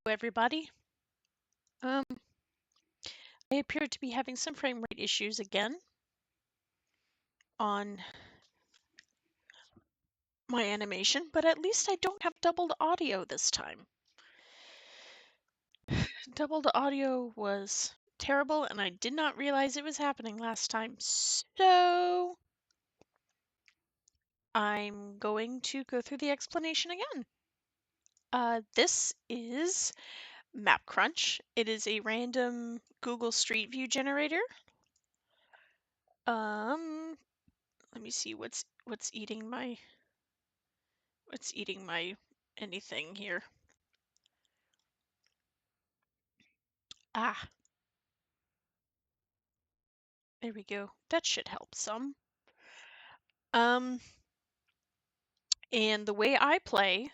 Everybody. I appear to be having some frame rate issues again on my animation, but at least I don't have doubled audio this time. Doubled audio was terrible, and I did not realize it was happening last time, so I'm going to go through the explanation again. This is Mapcrunch. It is a random Google Street View generator. Let me see what's eating my anything here. Ah, there we go. That should help some. And the way I play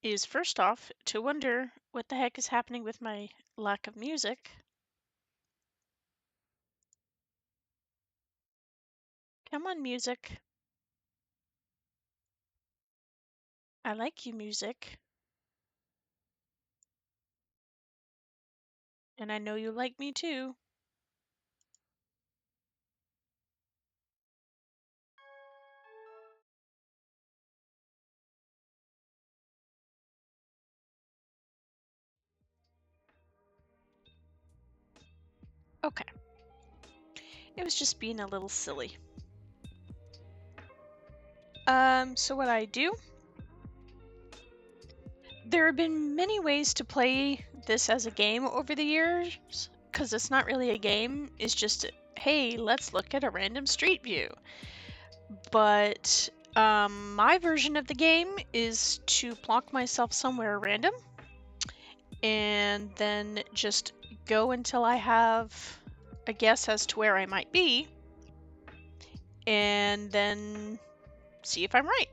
is first off to wonder what the heck is happening with my lack of music. Come on, music. I like you, music. And I know you like me too. Okay. It was just being a little silly. So what I do, there have been many ways to play this as a game over the years, because it's not really a game, it's just, hey, let's look at a random street view. But my version of the game is to plonk myself somewhere random and then just go until I have a guess as to where I might be, and then see if I'm right.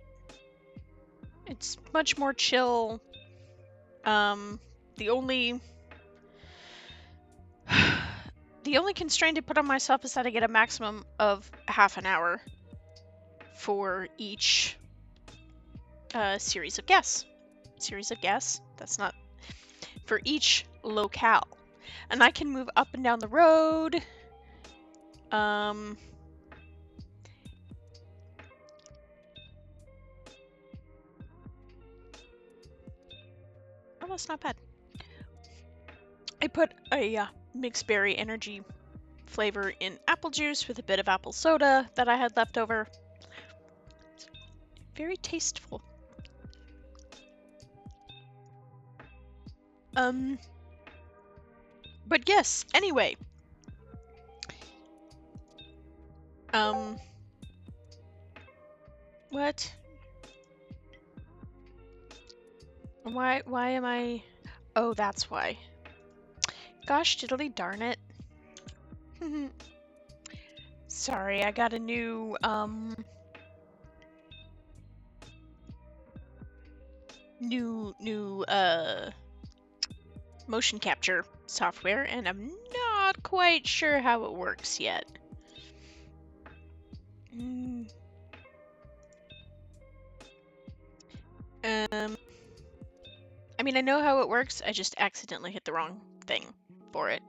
It's much more chill. The only constraint I put on myself is that I get a maximum of half an hour for each series of guess. That's not for each locale, and I can move up and down the road. Oh, that's not bad. I put a mixed berry energy flavor in apple juice with a bit of apple soda that I had left over. It's very tasteful. But yes, anyway. What? Why am I... Oh, that's why. Gosh diddly darn it. Sorry, I got a new, motion capture software, and I'm not quite sure how it works yet. I mean, I know how it works, I just accidentally hit the wrong thing for it.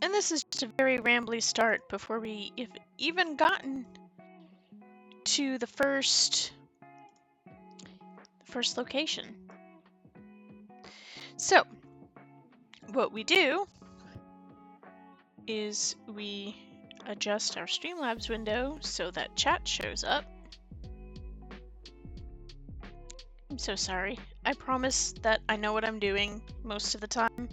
And this is just a very rambly start before we have even gotten to the first location. So, what we do is we adjust our Streamlabs window so that chat shows up. I'm so sorry. I promise that I know what I'm doing most of the time.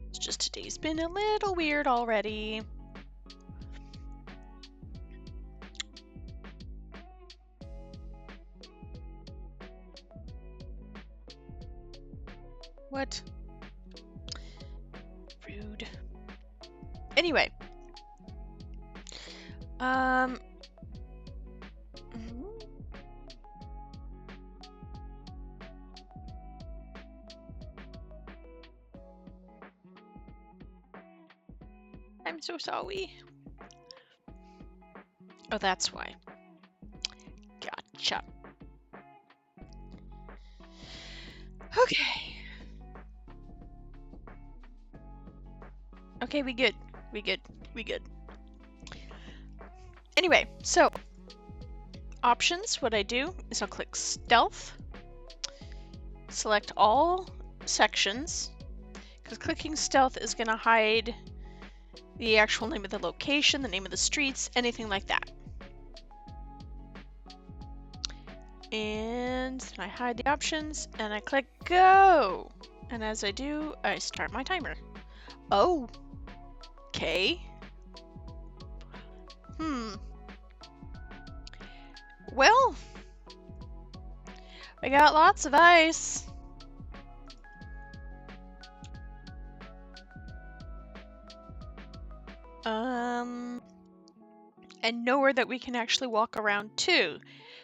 It's just today's been a little weird already. What? Rude. Anyway. I'm so sorry. Oh, that's why. Gotcha. Okay. Okay, we good. We good. We good. Anyway, so options, what I do is I'll click stealth, select all sections, because clicking stealth is going to hide the actual name of the location, the name of the streets, anything like that. And then I hide the options and I click go. And as I do, I start my timer. Oh, okay. Well, I got lots of ice. And nowhere that we can actually walk around to.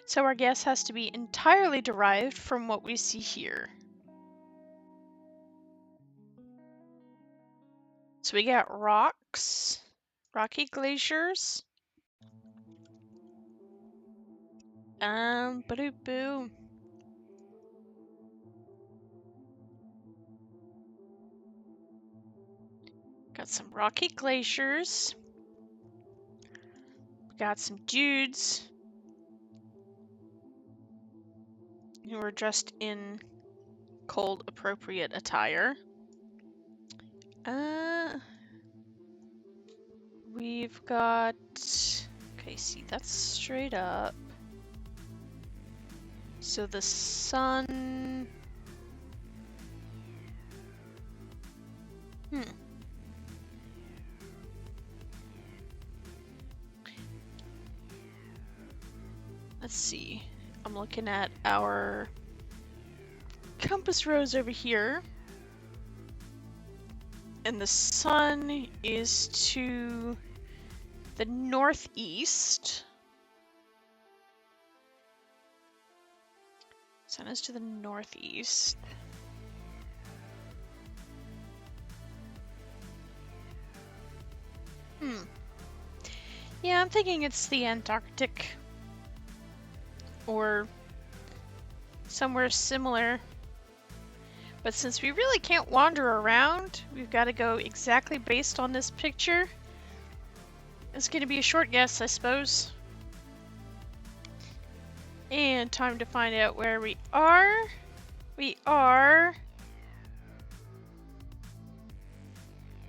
So our guess has to be entirely derived from what we see here. So we got rocks, rocky glaciers. Ba-doop-boo. Got some rocky glaciers. Got some dudes who are dressed in cold appropriate attire. We've got, okay, see, that's straight up. So the sun, let's see. I'm looking at our compass rose over here. And the sun is to the northeast. Sun is to the northeast. Yeah, I'm thinking it's the Antarctic. Or somewhere similar. But since we really can't wander around, we've got to go exactly based on this picture. It's going to be a short guess, I suppose. And time to find out where we are. We are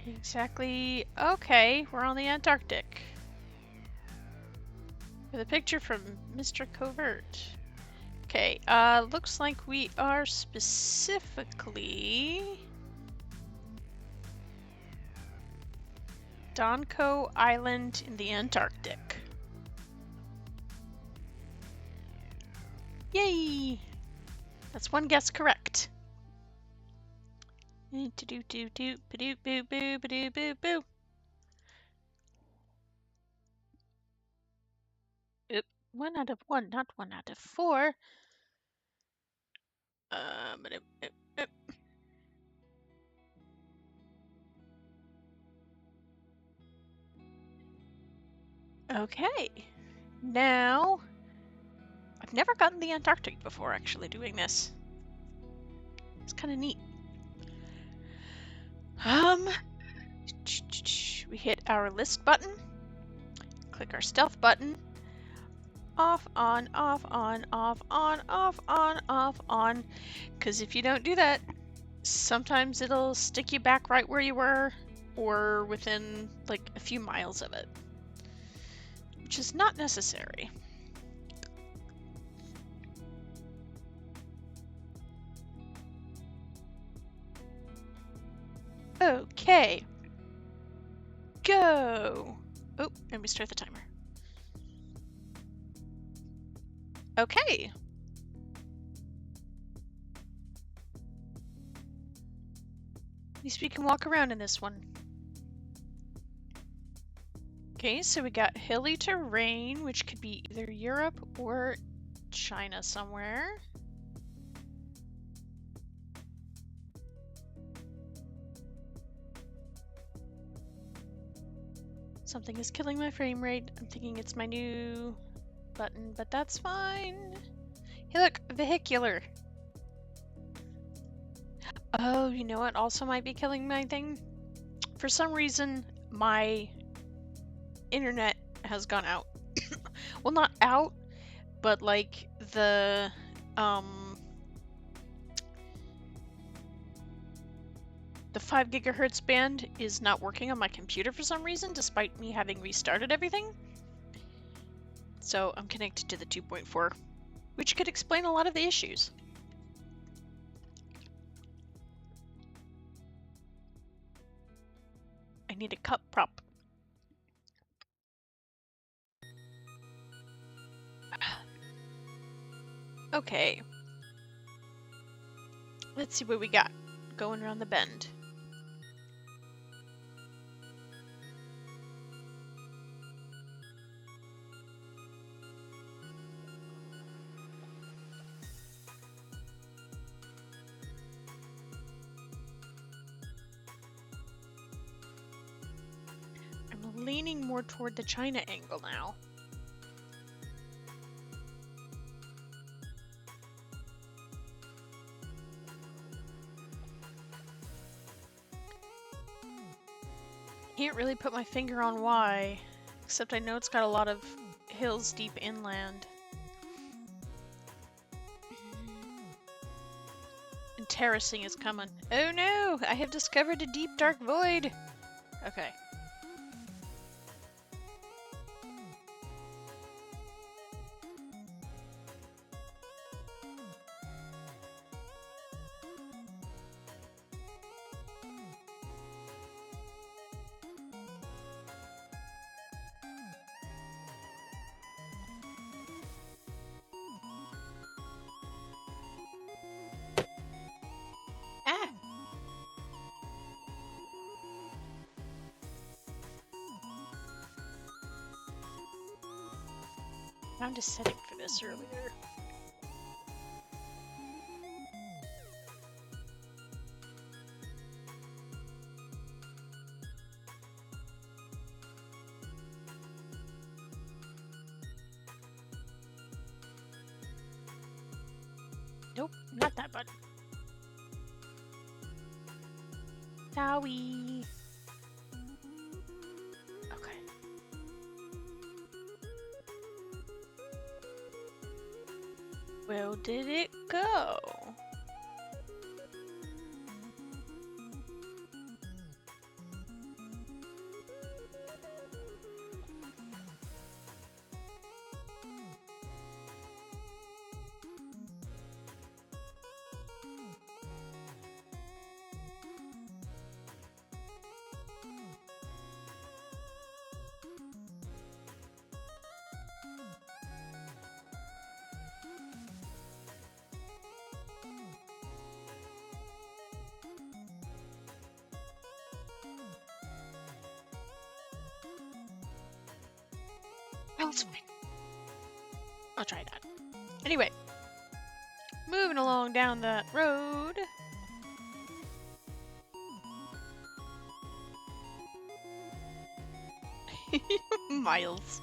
exactly, okay, we're on the Antarctic. With a picture from Mr. Covert. Okay, looks like we are specifically Donko Island in the Antarctic. Yay! That's one guess correct. Do-do-do-do, ba-do-boo-boo, ba-do-boo-boo. Oop, 1 out of 1, not 1 out of 4. Okay, now I've never gotten the Antarctic before actually doing this. It's kind of neat. We hit our list button, click our stealth button, off, on, off, on, off, on, off, on, off, on, because if you don't do that, sometimes it'll stick you back right where you were or within like a few miles of it, which is not necessary. Okay, go. Oh, and we start the timer. Okay. At least we can walk around in this one. Okay, so we got hilly terrain, which could be either Europe or China somewhere. Something is killing my frame rate. I'm thinking it's my new button, but that's fine. Hey look, vehicular. Oh, you know what also might be killing my thing? For some reason, my internet has gone out. Well, not out, but like the 5 gigahertz band is not working on my computer for some reason, despite me having restarted everything. So I'm connected to the 2.4, which could explain a lot of the issues. I need a cup prop. Okay. Let's see what we got going around the bend. I'm leaning more toward the China angle now. Can't really put my finger on why, except I know it's got a lot of hills deep inland. And terracing is coming. Oh no! I have discovered a deep dark void! Okay. Ah! Found a setting for this earlier. Nope, not that button. Sorry. Okay. Where did it go? Well, it's fine. I'll try that. Anyway, moving along down that road. Miles.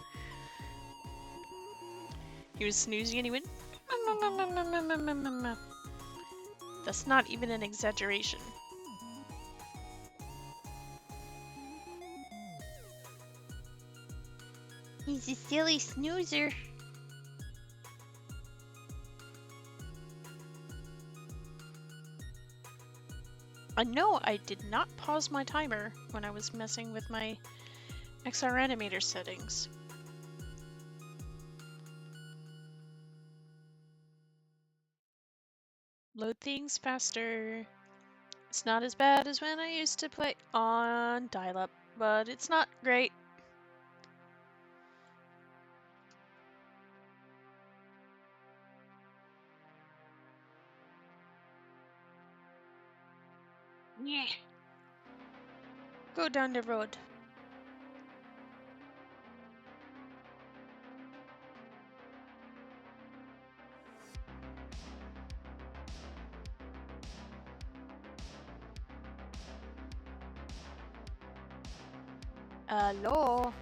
He was snoozing and he went. That's not even an exaggeration. He's a silly snoozer. No, I did not pause my timer when I was messing with my XR animator settings. Load things faster. It's not as bad as when I used to play on dial-up, but it's not great. Yeah. Go down the road. Hello.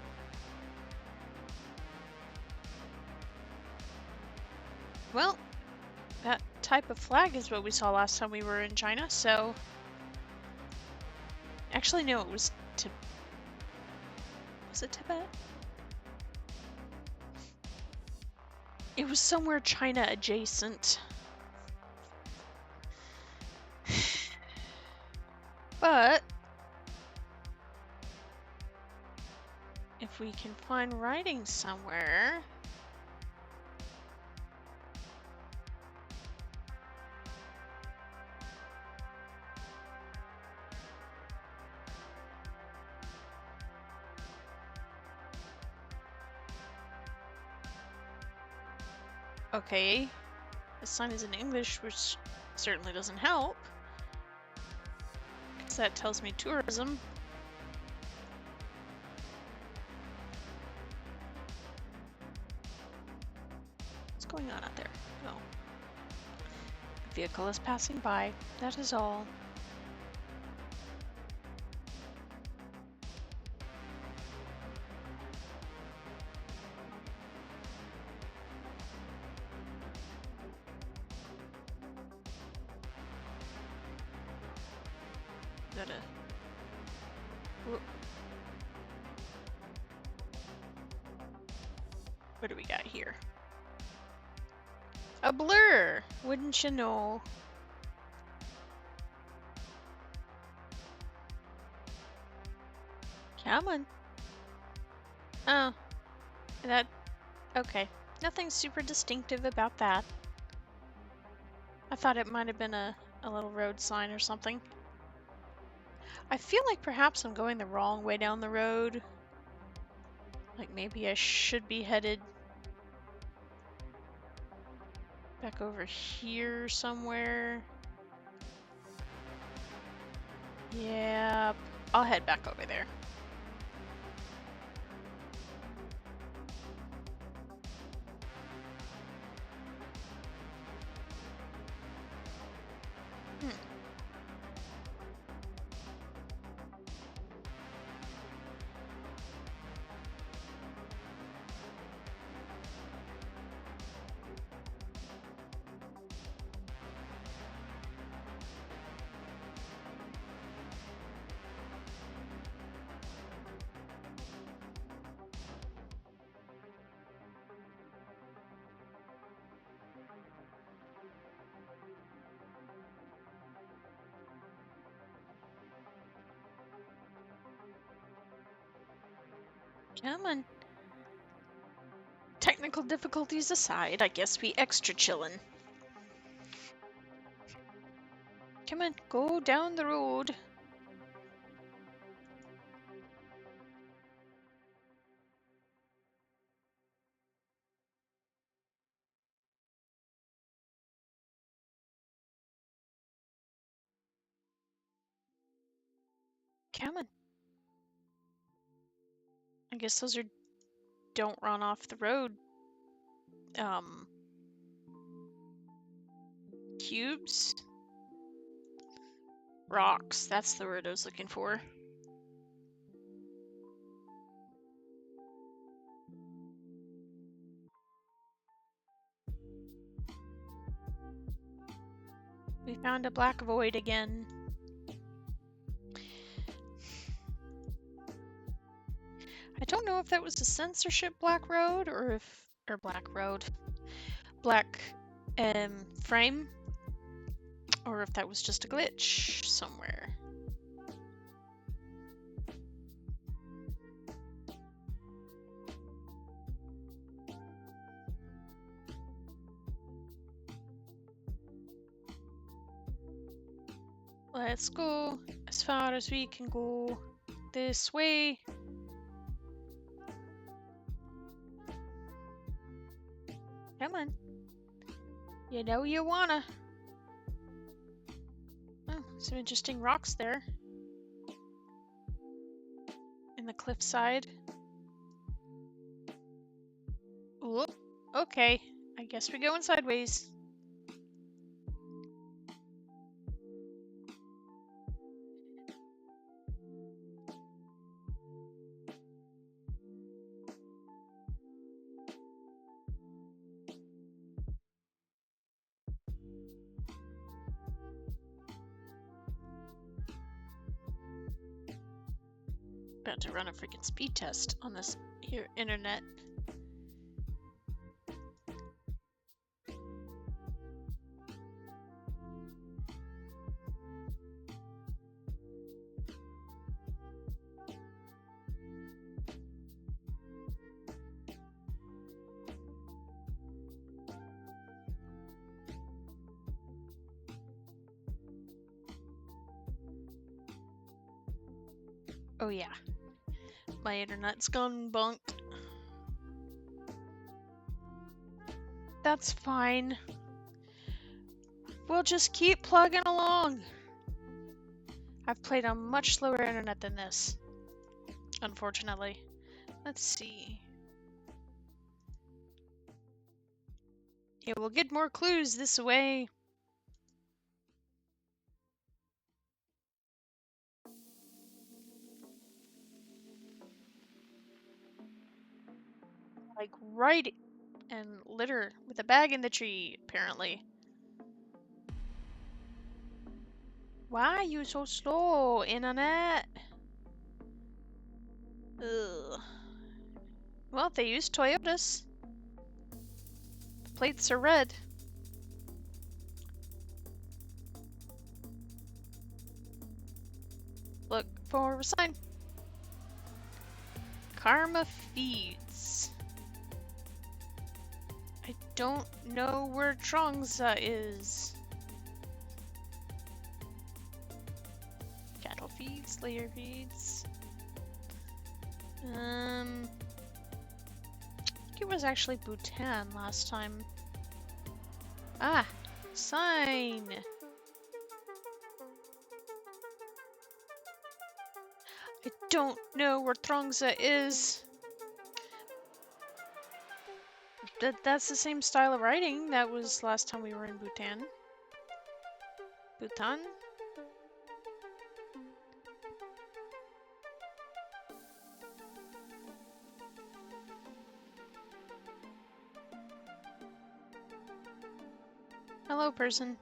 Well, that type of flag as what we saw last time we were in China, so... Actually, no, it was Was it Tibet? It was somewhere China adjacent. But... if we can find writing somewhere... Okay, the sign is in English, which certainly doesn't help. Because that tells me tourism. What's going on out there? No. A vehicle is passing by, that is all. What do we got here? A blur! Wouldn't you know? Come on. Oh. That... okay. Nothing super distinctive about that. I thought it might have been a little road sign or something. I feel like perhaps I'm going the wrong way down the road. Like maybe I should be headed back over here somewhere. Yeah, I'll head back over there. Come on. Technical difficulties aside, I guess we extra chillin'. Come on, go down the road. Come on. I guess those are don't run off the road. Cubes? Rocks, that's the word I was looking for. We found a black void again. I don't know if that was a censorship black road or black frame, or if that was just a glitch somewhere. Let's go as far as we can go this way. Come on. You know you wanna. Oh, some interesting rocks there. In the cliffside. Ooh, okay. I guess we're going sideways. About to run a freaking speed test on this here internet. Oh yeah, my internet's gone bonked. That's fine. We'll just keep plugging along. I've played on much slower internet than this, unfortunately. Let's see. Yeah, we'll get more clues this way. Like right and litter with a bag in the tree, apparently. Why are you so slow, internet? Ugh. Well, they use Toyotas. The plates are red. Look for a sign. Karma Feeds. I don't know where Trongsa is. Cattle feeds, layer feeds. I think it was actually Bhutan last time. Ah, sign. I don't know where Trongsa is. That's the same style of writing that was last time we were in Bhutan. Bhutan? Hello, person.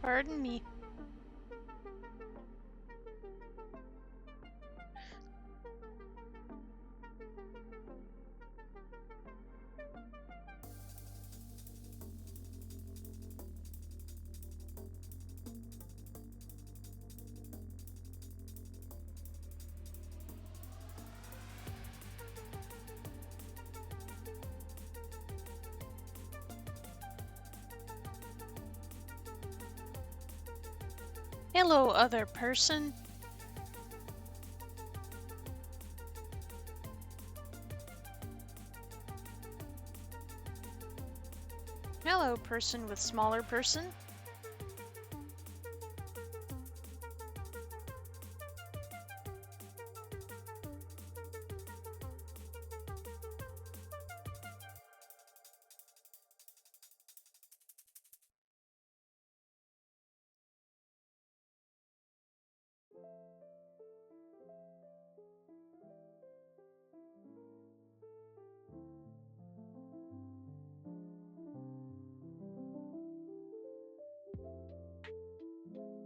Pardon me. Hello, other person. Hello, person with smaller person.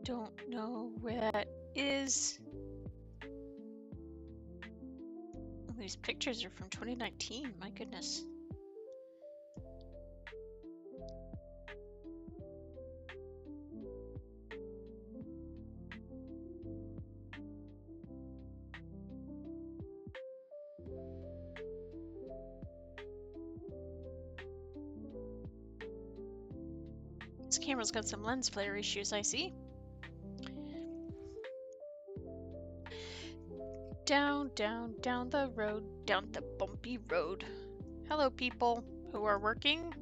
Don't know where that is. These pictures are from 2019, my goodness. This camera's got some lens flare issues, I see. Down, down, down the road, down the bumpy road. Hello, people who are working.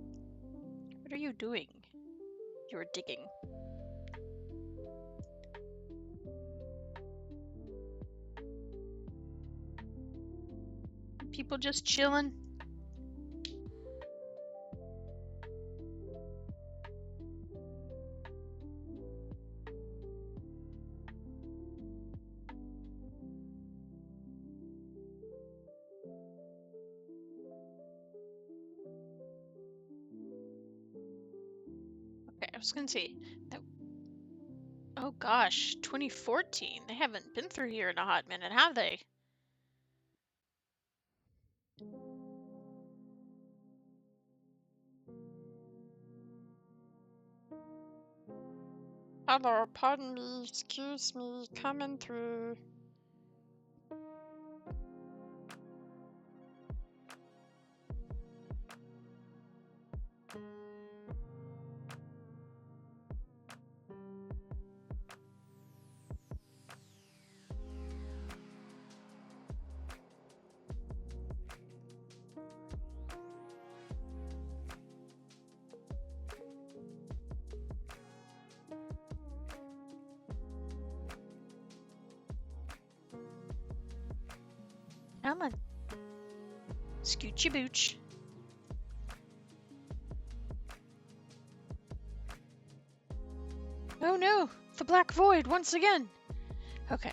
What are you doing? You're digging. People just chilling. Okay, I was gonna say that. Oh gosh, 2014. They haven't been through here in a hot minute, have they? Hello, pardon me, excuse me, coming through. Come on. Scoochie booch. Oh no! The black void once again! Okay.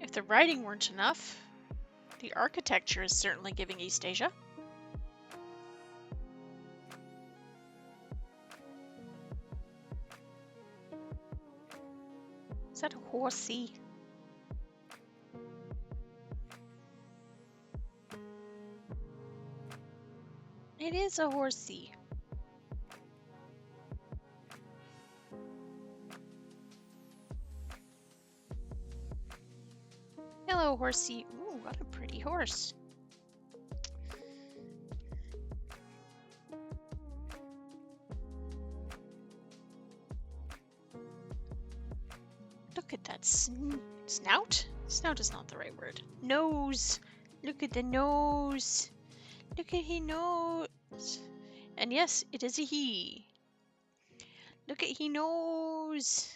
If the writing weren't enough, the architecture is certainly giving East Asia. Is that a horsey? It is a horsey. Hello, horsey. Ooh, what a pretty horse. Look at that snout? Snout is not the right word. Nose. Look at the nose. Look at his nose. And yes, it is a he. Look at he nose.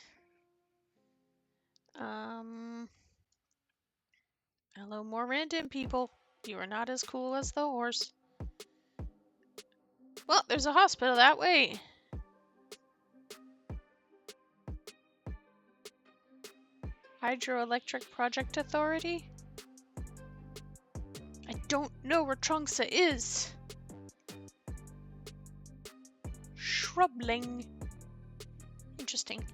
Hello, more random people. You are not as cool as the horse. Well, there's a hospital that way. Hydroelectric Project Authority? I don't know where Trunksa is. Shrubling. Interesting.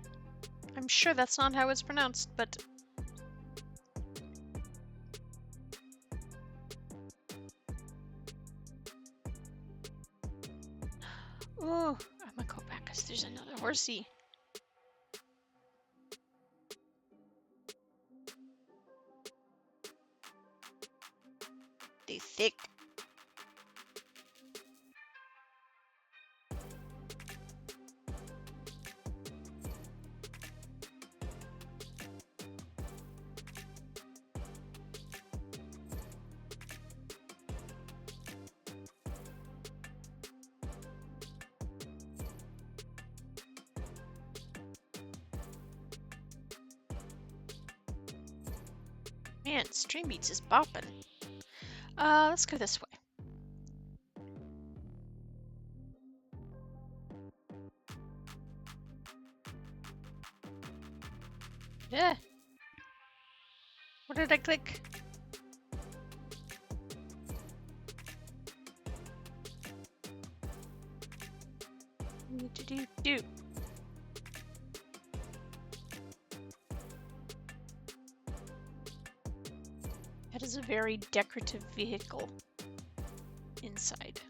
I'm sure that's not how it's pronounced, but... Oh, I'm gonna go back because there's another horsey. They thick. Man, Stream Beats is bopping. Let's go this way. Yeah. What did I click? Do. That is a very decorative vehicle inside.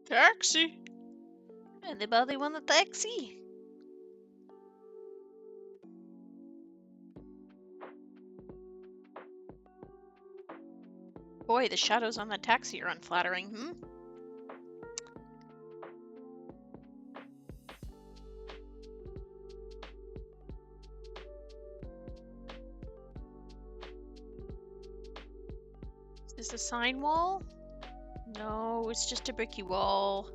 Taxi! Anybody want a taxi? Boy, the shadows on that taxi are unflattering, hmm? Is the sign wall? No, it's just a bricky wall.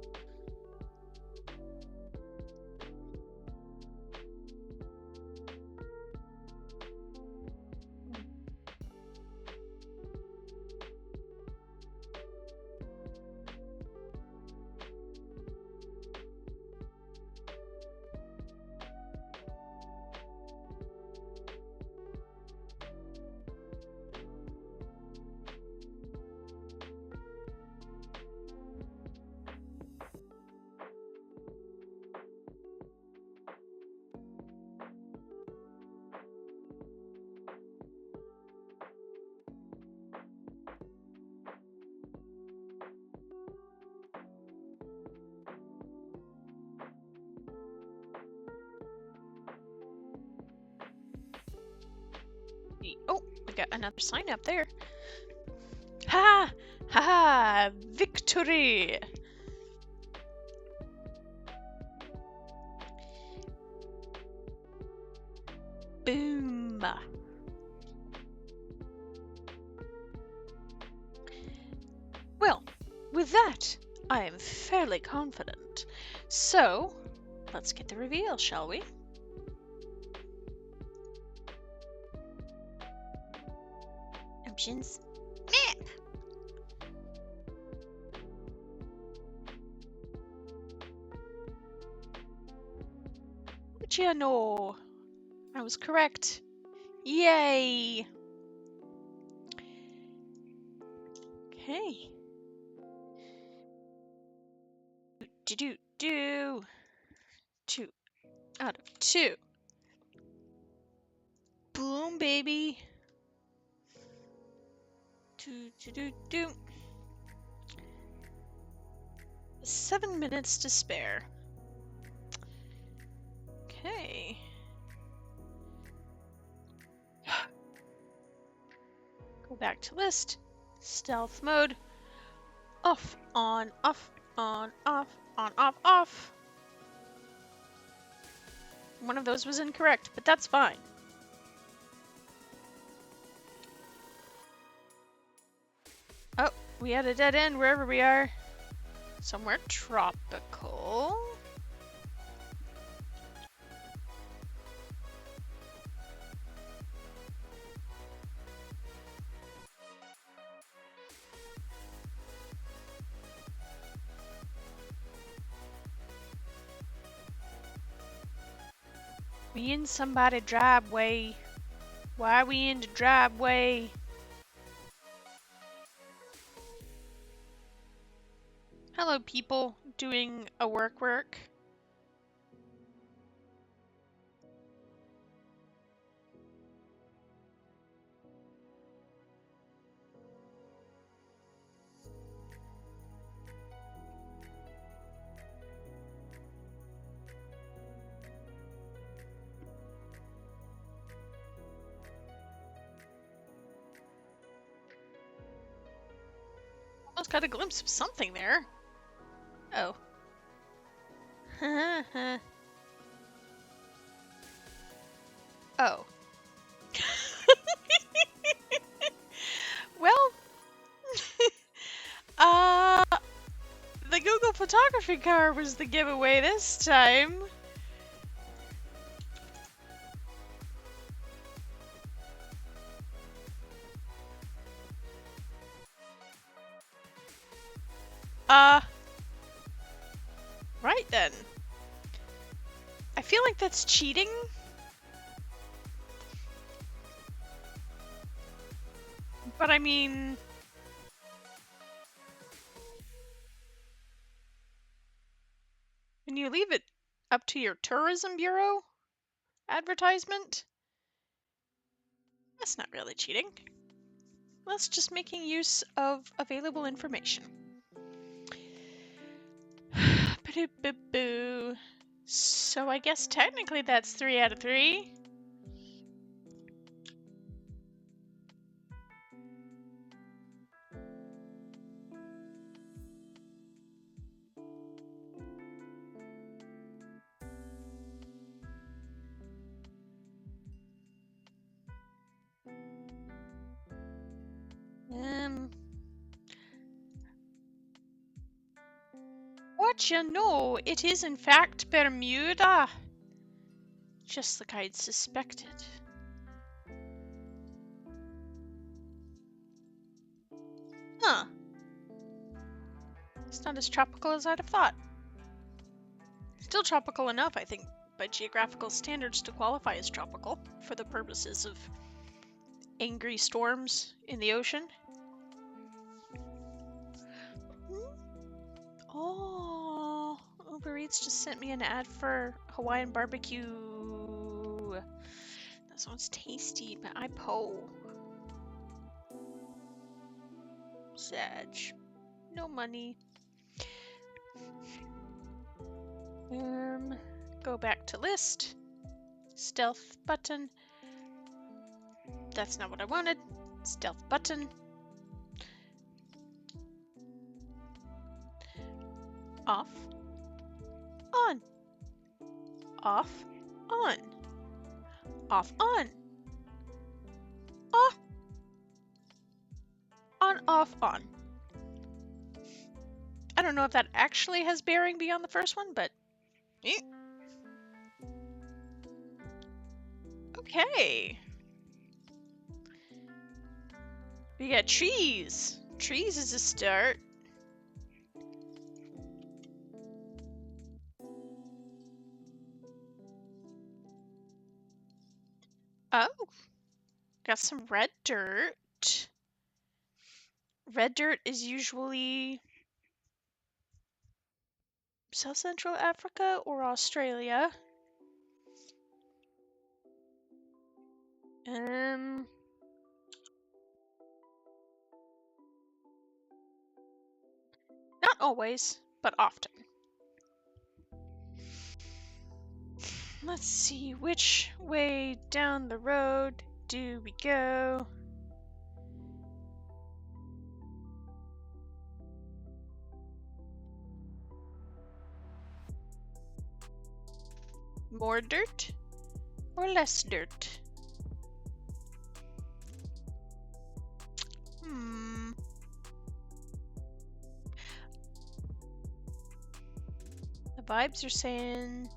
Oh, we got another sign up there. Ha! Ha ha! Victory! Boom! Well, with that, I am fairly confident. So, let's get the reveal, shall we? Options. Map! But yeah, no. I was correct. Yay! Okay. Do. 2 out of 2. Boom, baby. Do. 7 minutes to spare. Okay. Go back to list. Stealth mode. Off, on, off, on, off, on, off, off. One of those was incorrect, but that's fine. Oh, we had a dead end wherever we are. Somewhere tropical. We in somebody driveway. Why are we in the driveway? Hello, people doing a work. Almost got a glimpse of something there. Oh. Oh. Well, the Google photography car was the giveaway this time. Right then. I feel like that's cheating. But I mean... when you leave it up to your tourism bureau advertisement, that's not really cheating. That's just making use of available information. Ba-do-ba-boo. So I guess technically that's 3 out of 3. Gotcha! No, it is in fact Bermuda! Just like I'd suspected. Huh. It's not as tropical as I'd have thought. Still tropical enough, I think, by geographical standards to qualify as tropical for the purposes of angry storms in the ocean. Oh, Uber Eats just sent me an ad for Hawaiian barbecue. That sounds tasty, but I po. Sag. No money. Go back to list. Stealth button. That's not what I wanted. Stealth button. Off. On. Off. On. Off. On. Off. On. Off. On. I don't know if that actually has bearing beyond the first one, but... Okay. We got trees. Trees is a start. Oh. Got some red dirt. Red dirt is usually South Central Africa or Australia. Not always, but often. Let's see, which way down the road do we go? More dirt or less dirt? The vibes are saying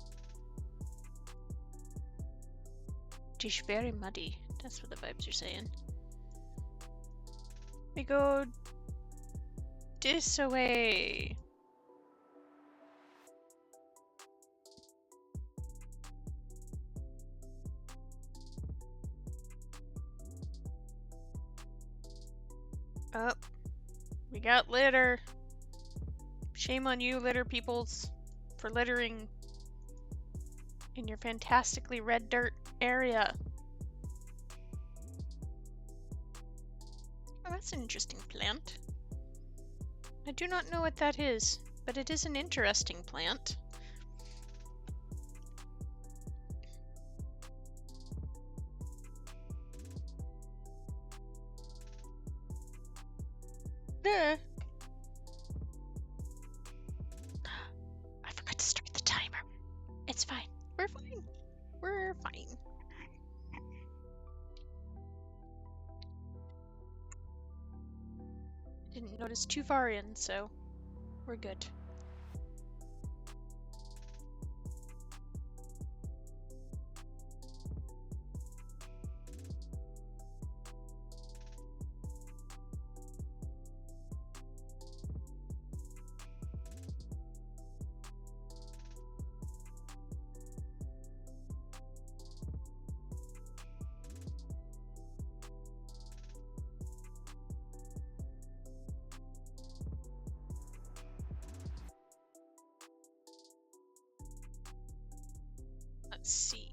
it is very muddy. That's what the vibes are saying. We go this way. Oh, we got litter. Shame on you, litter peoples, for littering in your fantastically red dirt area. Oh, that's an interesting plant. I do not know what that is, but it is an interesting plant. I forgot to start the timer. It's fine. We're fine. We're fine. Didn't notice too far in, so we're good. Let's see.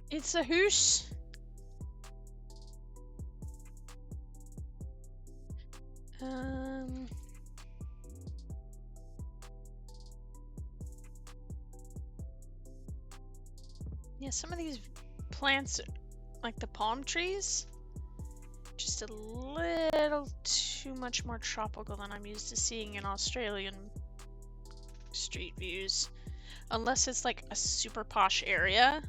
It's a hoose. Yeah, some of these plants, like the palm trees, just a little too much more tropical than I'm used to seeing in Australian street views. Unless it's like a super posh area.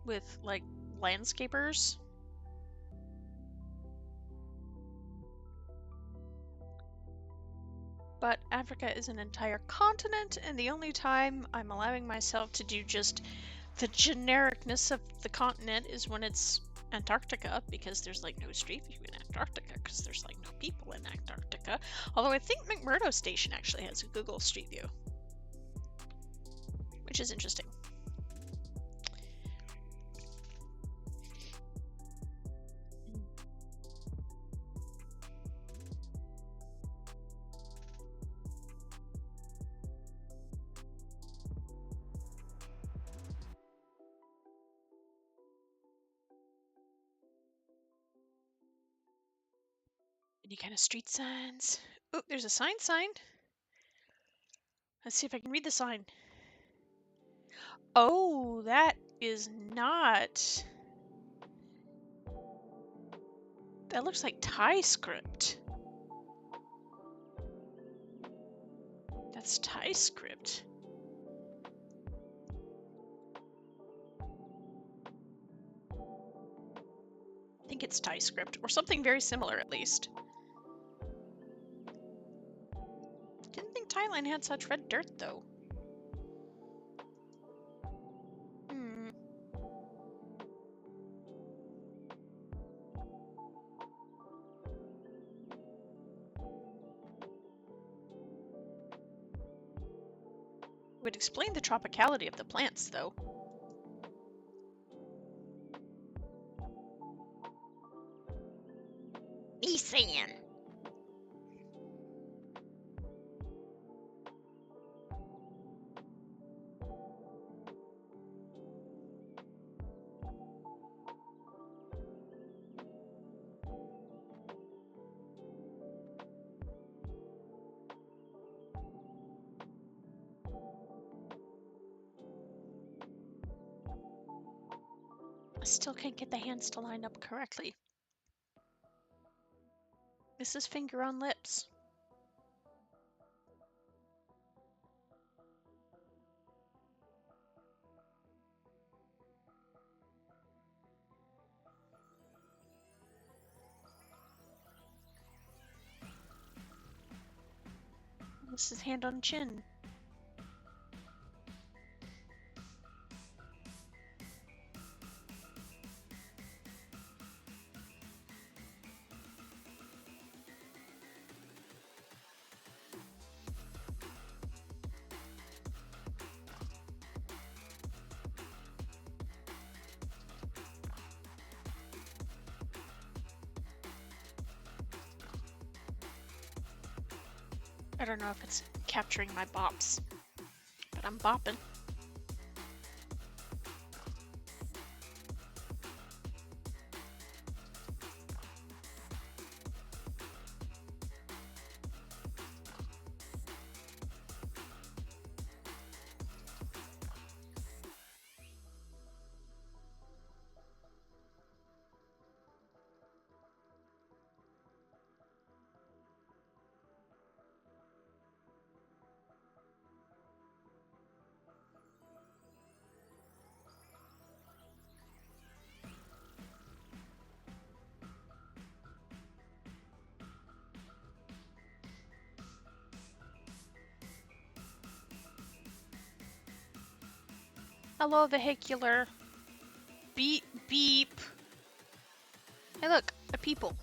with like landscapers. But Africa is an entire continent, and the only time I'm allowing myself to do just the genericness of the continent is when it's Antarctica, because there's like no street view in Antarctica, because there's like no people in Antarctica. Although I think McMurdo Station actually has a Google Street View, which is interesting. Any kind of street signs? Oh, there's a sign. Let's see if I can read the sign. Oh, that is not... That looks like Thai script. That's Thai script. I think it's Thai script, or something very similar at least. Didn't think Thailand had such red dirt, though. Would explain the tropicality of the plants, though. Nissan! I still can't get the hands to line up correctly. This is finger on lips. This is hand on chin. I don't know if it's capturing my bops, but I'm bopping. Hello, vehicular. Beep, beep. Hey, look, a people.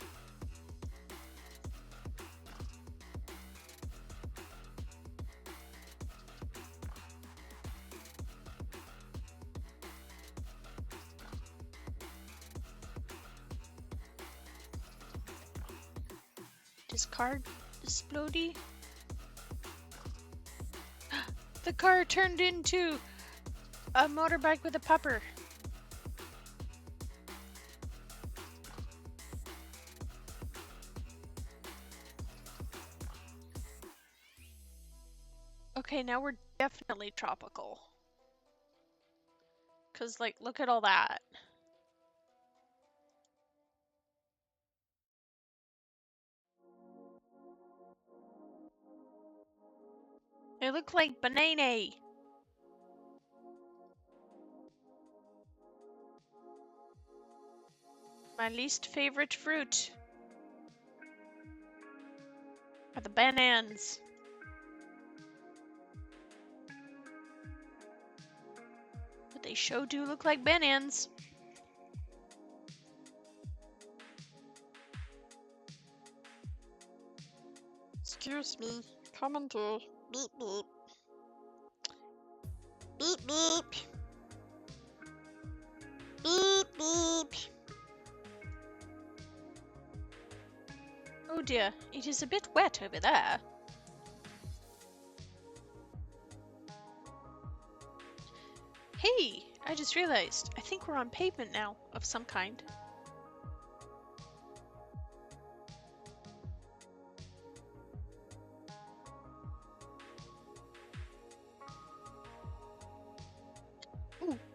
Discard explodey. The car turned into a motorbike with a pupper. Okay, now we're definitely tropical. Cause like, look at all that. They look like banana. My least favorite fruit are the bananas. But they sure do look like bananas. Excuse me, commander. Beep beep. Beep beep. Beep beep. Oh dear, it is a bit wet over there. Hey, I just realized. I think we're on pavement now, of some kind.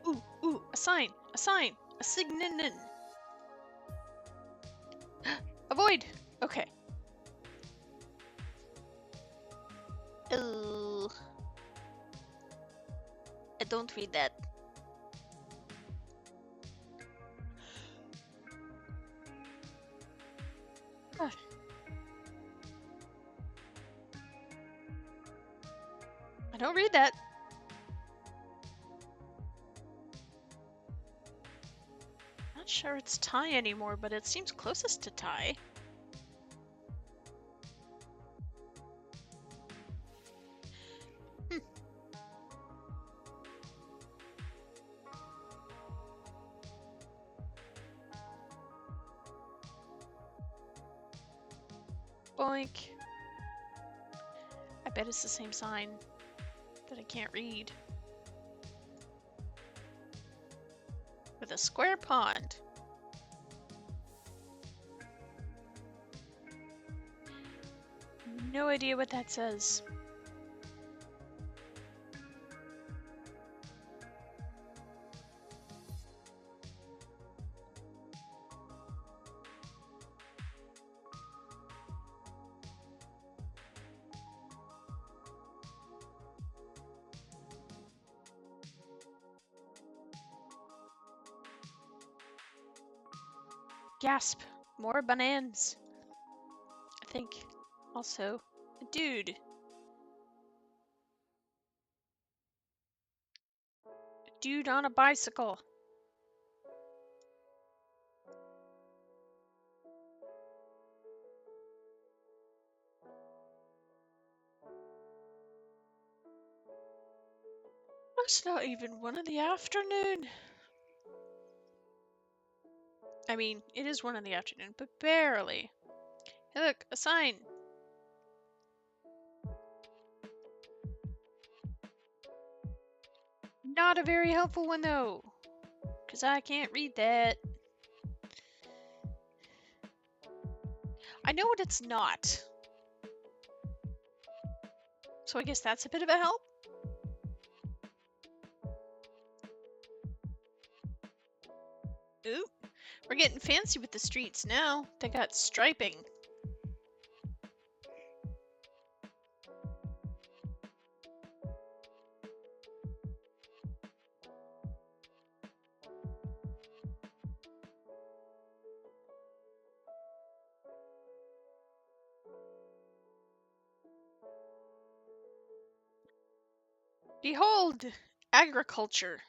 Ooh, a sign, a signin. Avoid! Okay. Oh. I don't read that. Ah. I don't read that. Not sure it's tie anymore, but it seems closest to tie. Boink. I bet it's the same sign that I can't read. With a square pond. No idea what that says. Gasp! More bananas. I think also a dude. A dude on a bicycle. It's not even 1 in the afternoon. I mean, it is 1 in the afternoon, but barely. Hey look, a sign. Not a very helpful one though, because I can't read that. I know what it's not. So I guess that's a bit of a help. Ooh, we're getting fancy with the streets now. They got striping. Behold, agriculture.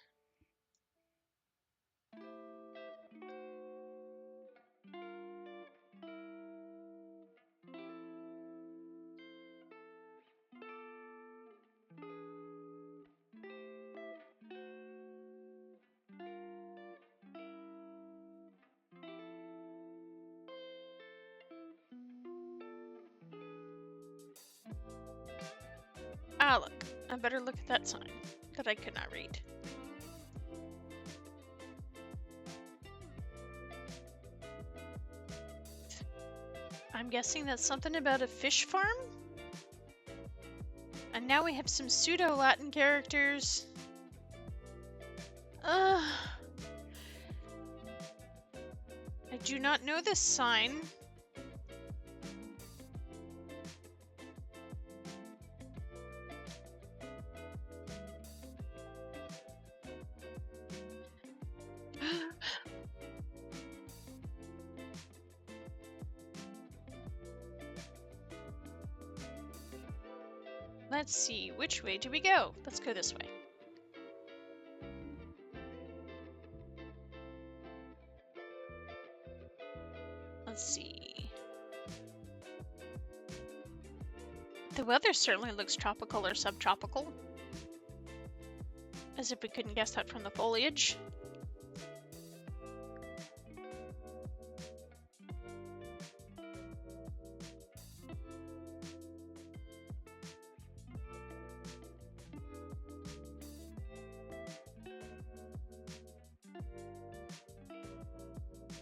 Ah, look, I better look at that sign that I could not read. I'm guessing that's something about a fish farm? And now we have some pseudo-Latin characters. I do not know this sign. Let's see, which way do we go? Let's go this way. Let's see. The weather certainly looks tropical or subtropical. As if we couldn't guess that from the foliage.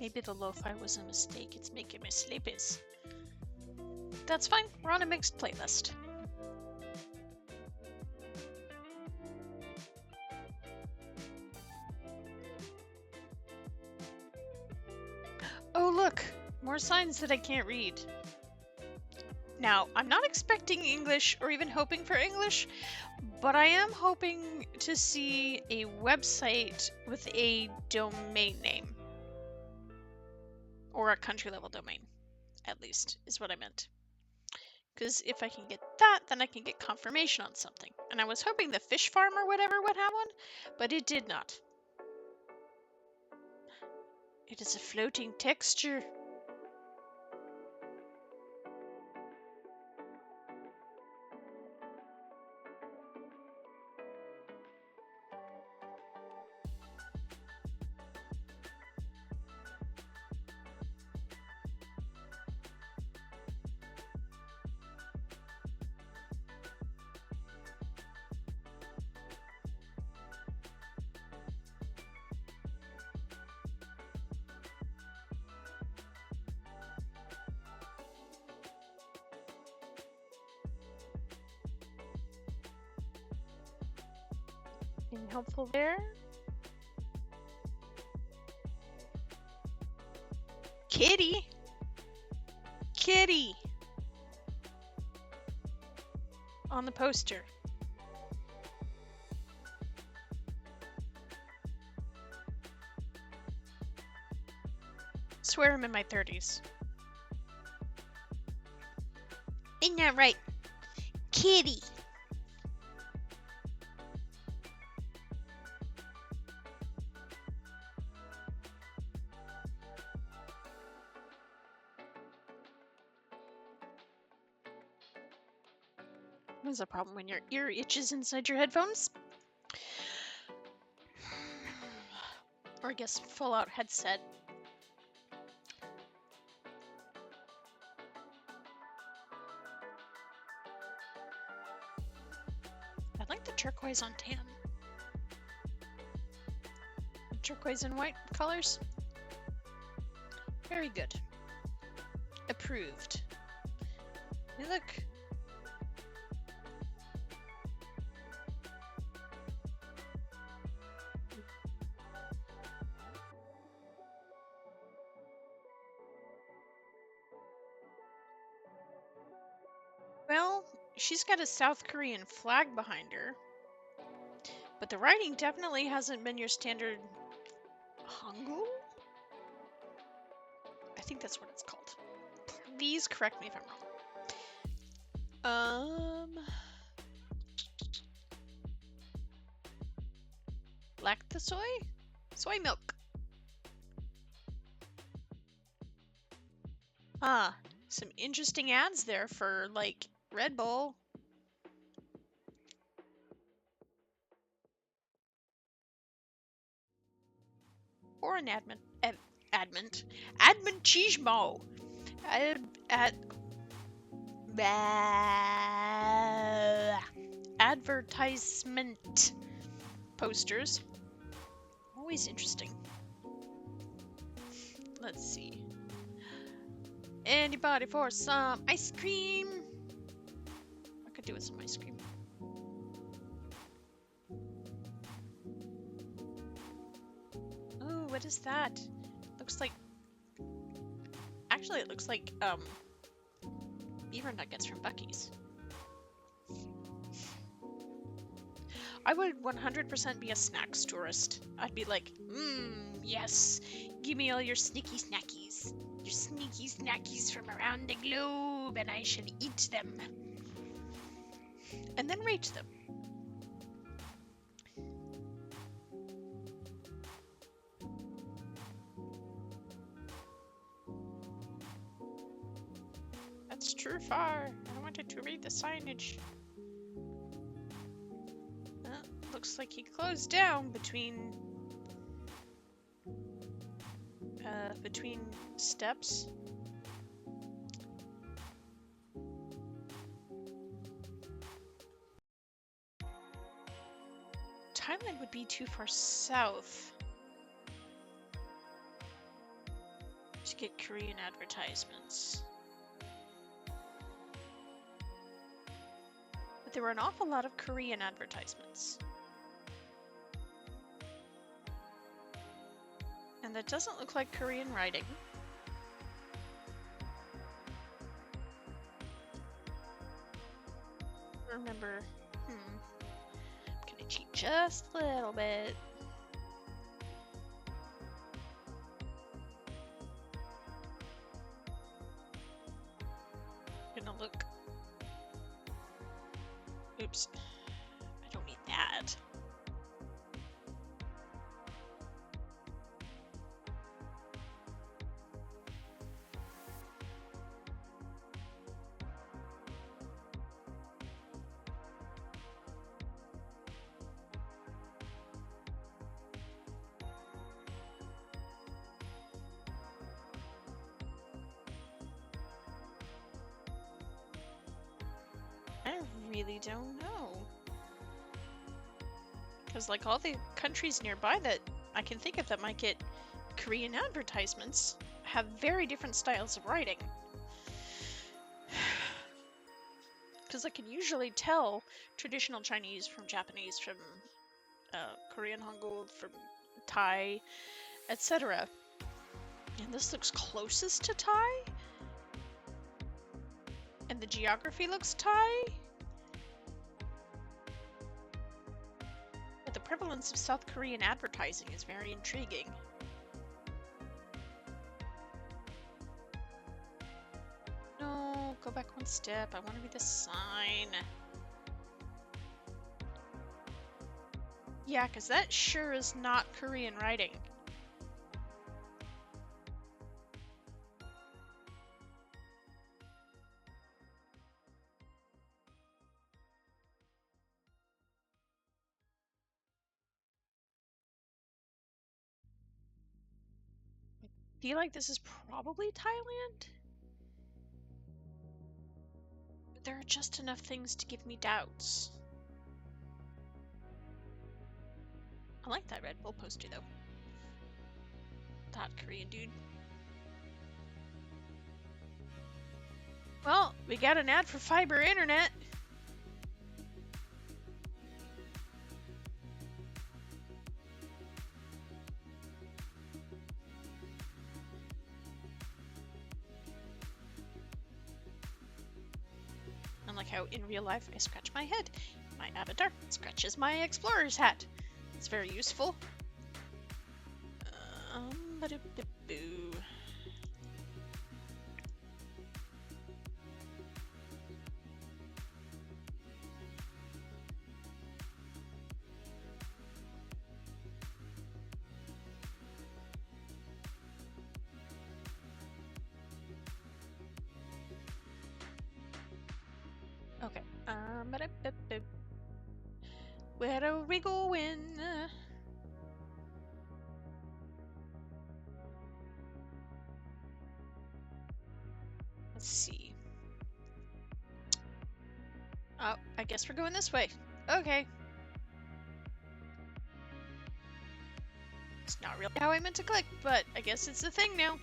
Maybe the lo-fi was a mistake. It's making me sleepies. That's fine. We're on a mixed playlist. Oh, look! More signs that I can't read. Now, I'm not expecting English or even hoping for English, but I am hoping to see a website with a domain name. Or a country level domain, at least, is what I meant. Because if I can get that, then I can get confirmation on something. And I was hoping the fish farm or whatever would have one, but it did not. It is a floating texture. Being helpful there. Kitty! Kitty! On the poster. Swear I'm in my 30s. Ain't that right? Kitty! There's a problem when your ear itches inside your headphones. Or I guess full-out headset. I like the turquoise on tan. Turquoise and white colors. Very good. Approved. Hey, look. Well, she's got a South Korean flag behind her. But the writing definitely hasn't been your standard Hangul? I think that's what it's called. Please correct me if I'm wrong. Lactosoy? Soy milk. Ah, some interesting ads there for, like, Red Bull. Or an admin chismo. Advertisement posters. Always interesting. Let's see. Anybody for some ice cream? I could do with some ice cream. Ooh, what is that? Looks like... Actually, it looks like, beaver nuggets from Buc-ee's. I would 100% be a snacks tourist. I'd be like, yes, give me all your sneaky snackies. Your sneaky snackies from around the globe, and I shall eat them. and then rate them. That's too far. I wanted to read the signage. Looks like he closed down between steps. Thailand would be too far south to get Korean advertisements. But there were an awful lot of Korean advertisements. And that doesn't look like Korean writing. Remember, I'm gonna cheat just a little bit. Gonna look. Oops. I don't need that. I really don't know. Because like all the countries nearby that I can think of that might get Korean advertisements have very different styles of writing. Because I can usually tell traditional Chinese from Japanese, from Korean Hangul, from Thai, etc. And this looks closest to Thai. And the geography looks Thai. But the prevalence of South Korean advertising is very intriguing. No, go back one step. I want to read the sign. Yeah, because that sure is not Korean writing. I feel like this is probably Thailand. But there are just enough things to give me doubts. I like that Red Bull poster though. That Korean dude. Well, we got an ad for fiber internet. Unlike how in real life I scratch my head, my avatar scratches my explorer's hat. It's very useful. Ba-do-ba-boo. Okay. Ba-da-ba-boo. Where are we going? Let's see. Oh, I guess we're going this way. Okay. It's not really how I meant to click, but I guess it's the thing now.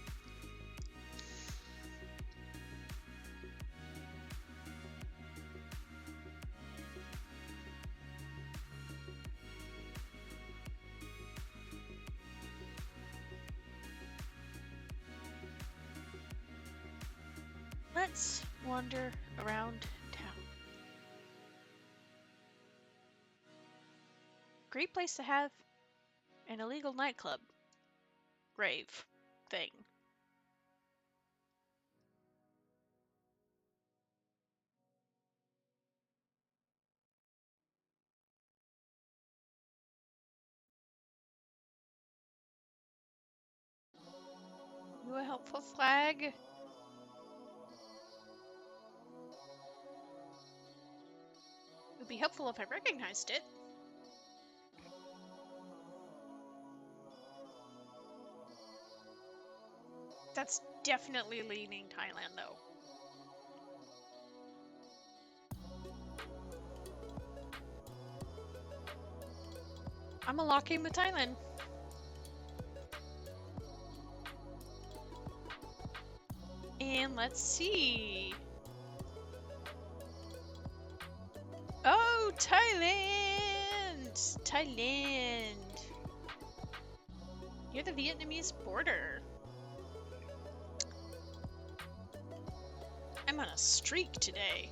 Let's wander around town. Great place to have an illegal nightclub rave thing. flag. It would be helpful if I recognized it. That's definitely leaning Thailand, though. I'm locking with Thailand. And let's see. Oh, Thailand! Thailand. Near the Vietnamese border. I'm on a streak today.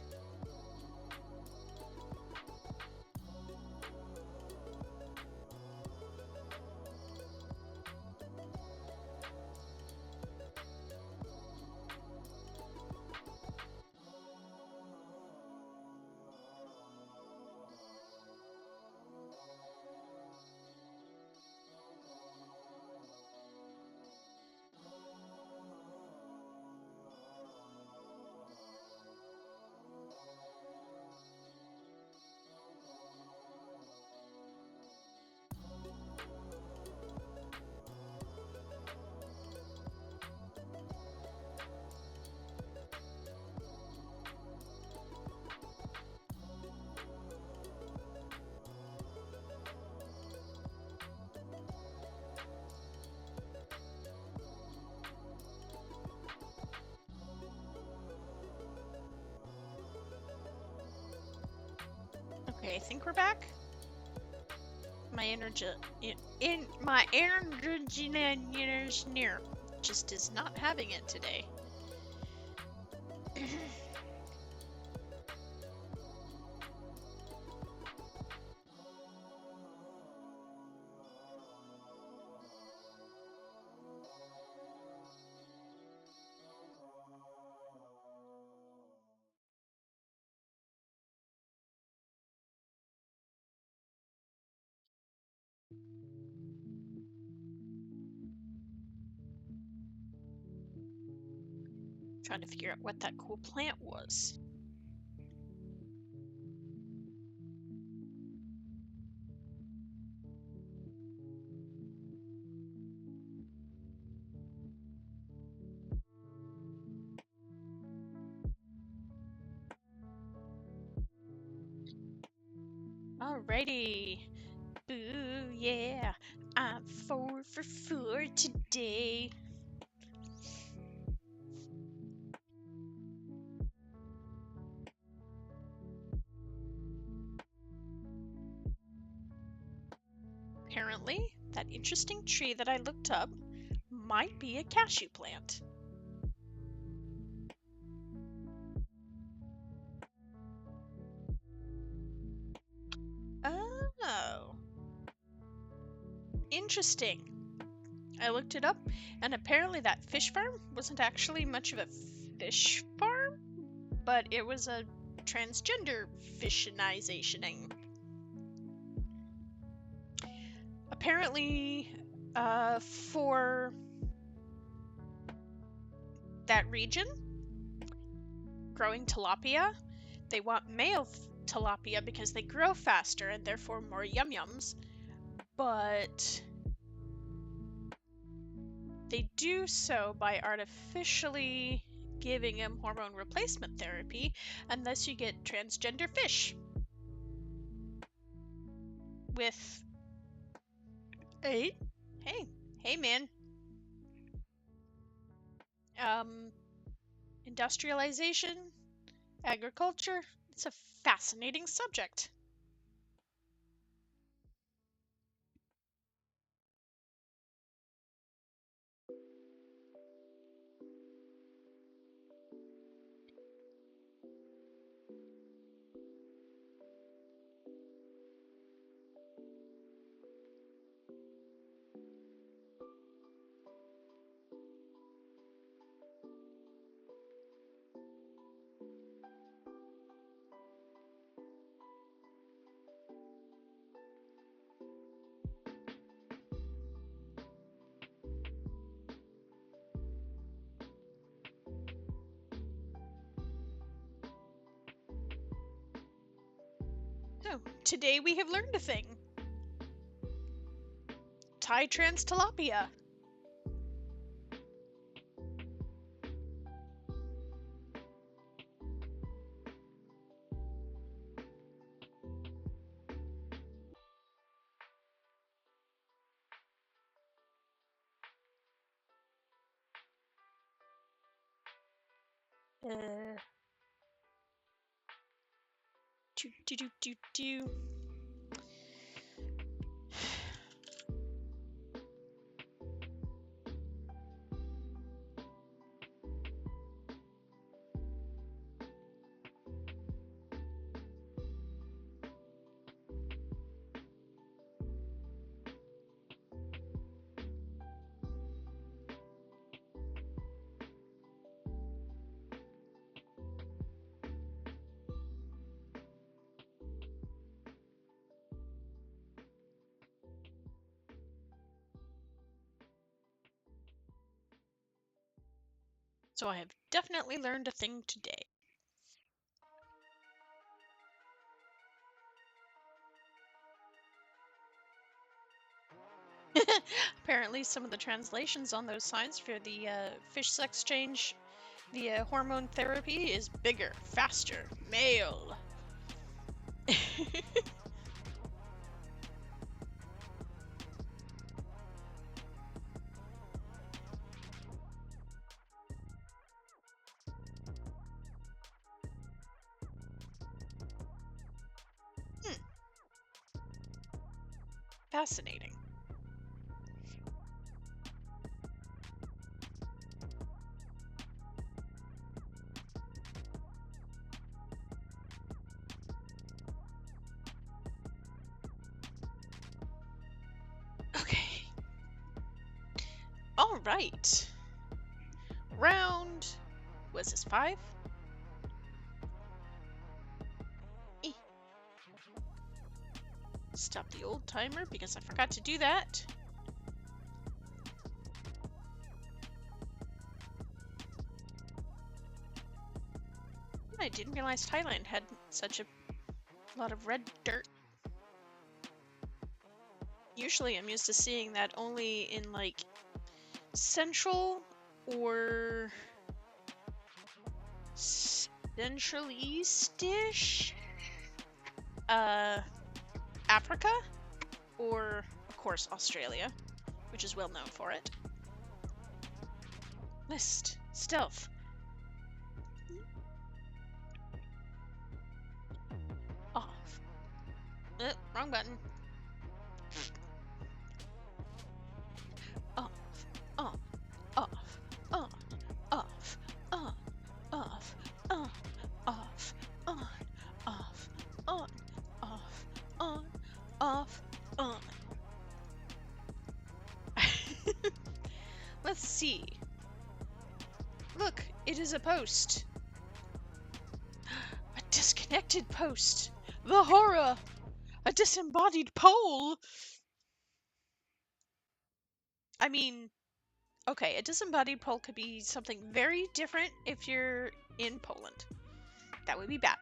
Okay, I think we're back. My energy engineer just is not having it today. Trying to figure out what that cool plant was. Alrighty. Boo, yeah. I'm 4 for 4 today. Apparently, that interesting tree that I looked up might be a cashew plant. Oh. Interesting. I looked it up, and apparently that fish farm wasn't actually much of a fish farm, but it was a transgender fishinizationing. Apparently, for that region, growing tilapia, they want male tilapia because they grow faster and therefore more yum-yums, but they do so by artificially giving him hormone replacement therapy, and thus you get transgender fish with hey man, industrialization, agriculture. It's a fascinating subject. No, today we have learned a thing. Thai trans tilapia. Do. So I have definitely learned a thing today. Apparently some of the translations on those signs for the fish sex change via hormone therapy is bigger, faster, male. Fascinating. Okay. All right. Round. Was this 5? Stop the old timer because I forgot to do that. I didn't realize Thailand had such a lot of red dirt. Usually I'm used to seeing that only in like Central or Central East-ish Africa, or of course Australia, which is well known for it. List. Stealth. Off. Wrong button. Off. On. Off. On. Off. On. Off. On. Off. On. Off. On. Off. On. Off. On. Let's see. Look, it is a post. A disconnected post. The horror! A disembodied pole! I mean, okay, a disembodied pole could be something very different if you're in Poland. That would be bad.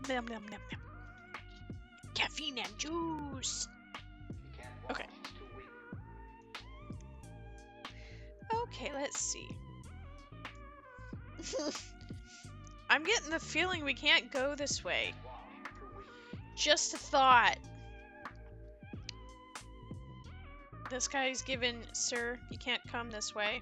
Nom, nom, nom, nom. Caffeine and juice. Okay. Okay, let's see. I'm getting the feeling we can't go this way. Just a thought. This guy's given, sir, you can't come this way.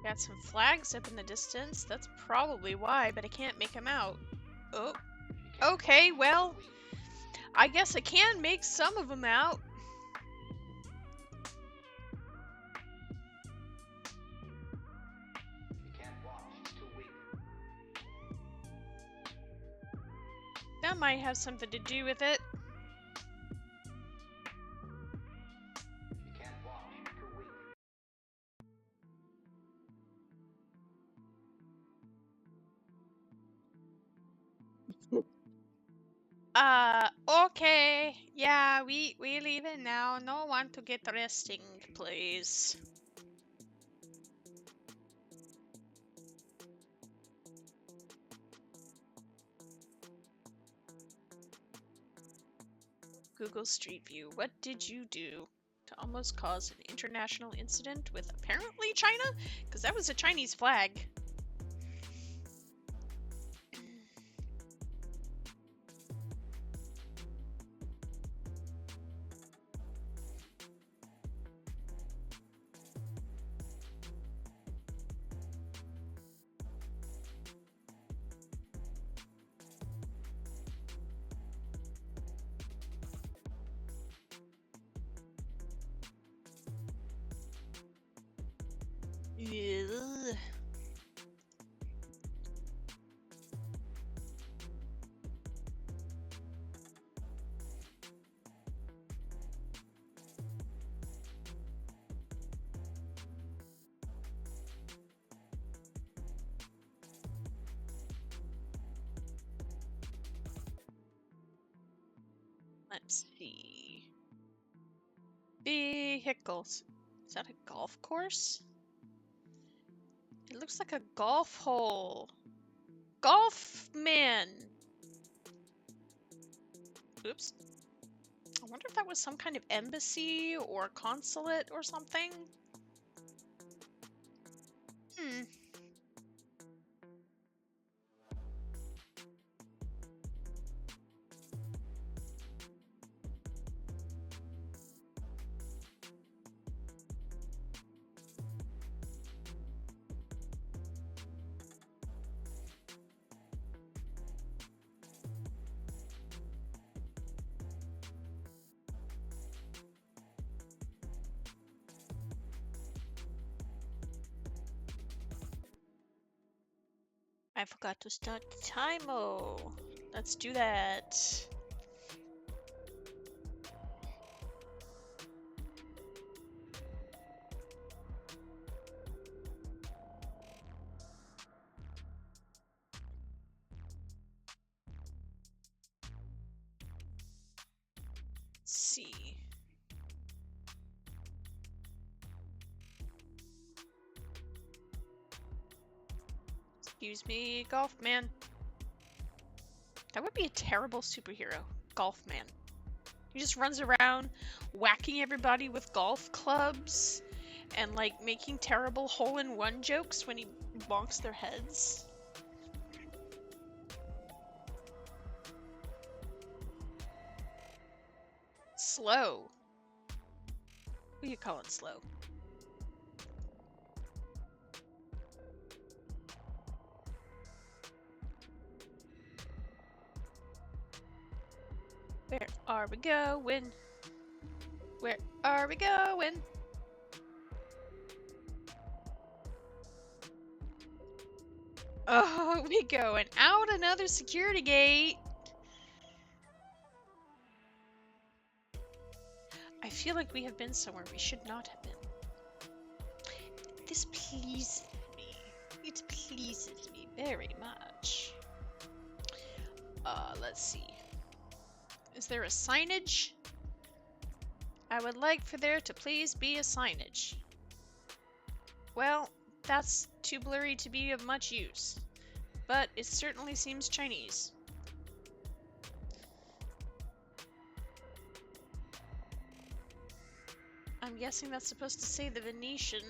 Got some flags up in the distance. That's probably why, but I can't make them out. Oh. Okay, well, I guess I can make some of them out. That might have something to do with it. Okay. Yeah, we leaving now. No one to get resting, please. Google Street View. What did you do to almost cause an international incident with apparently China? Because that was a Chinese flag. Ugh. Let's see. Vehicles. Is that a golf course? It looks like a golf hole. Golf man. Oops. I wonder if that was some kind of embassy or consulate or something. Hmm. I forgot to start the timer. Let's do that. Let's see. Excuse me, golf man. That would be a terrible superhero. Golf man. He just runs around whacking everybody with golf clubs and like making terrible hole-in-one jokes when he bonks their heads. Slow. Who you calling slow? Where are we going? Where are we going? Oh, we going out another security gate. I feel like we have been somewhere we should not have been. This pleases me. It pleases me very much. Let's see. Is there a signage? I would like for there to please be a signage. Well, that's too blurry to be of much use, but it certainly seems Chinese. I'm guessing that's supposed to say the Venetian.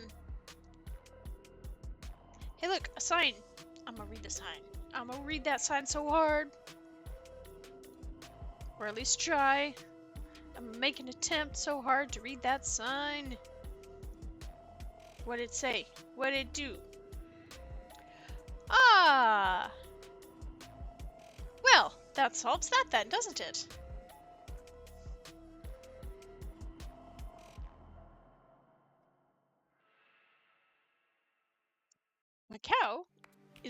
Hey look, a sign! I'm gonna read the sign. I'm gonna read that sign so hard. Or at least try. I'm gonna make an attempt so hard to read that sign. What'd it say? What'd it do? Ah! Well, that solves that then, doesn't it?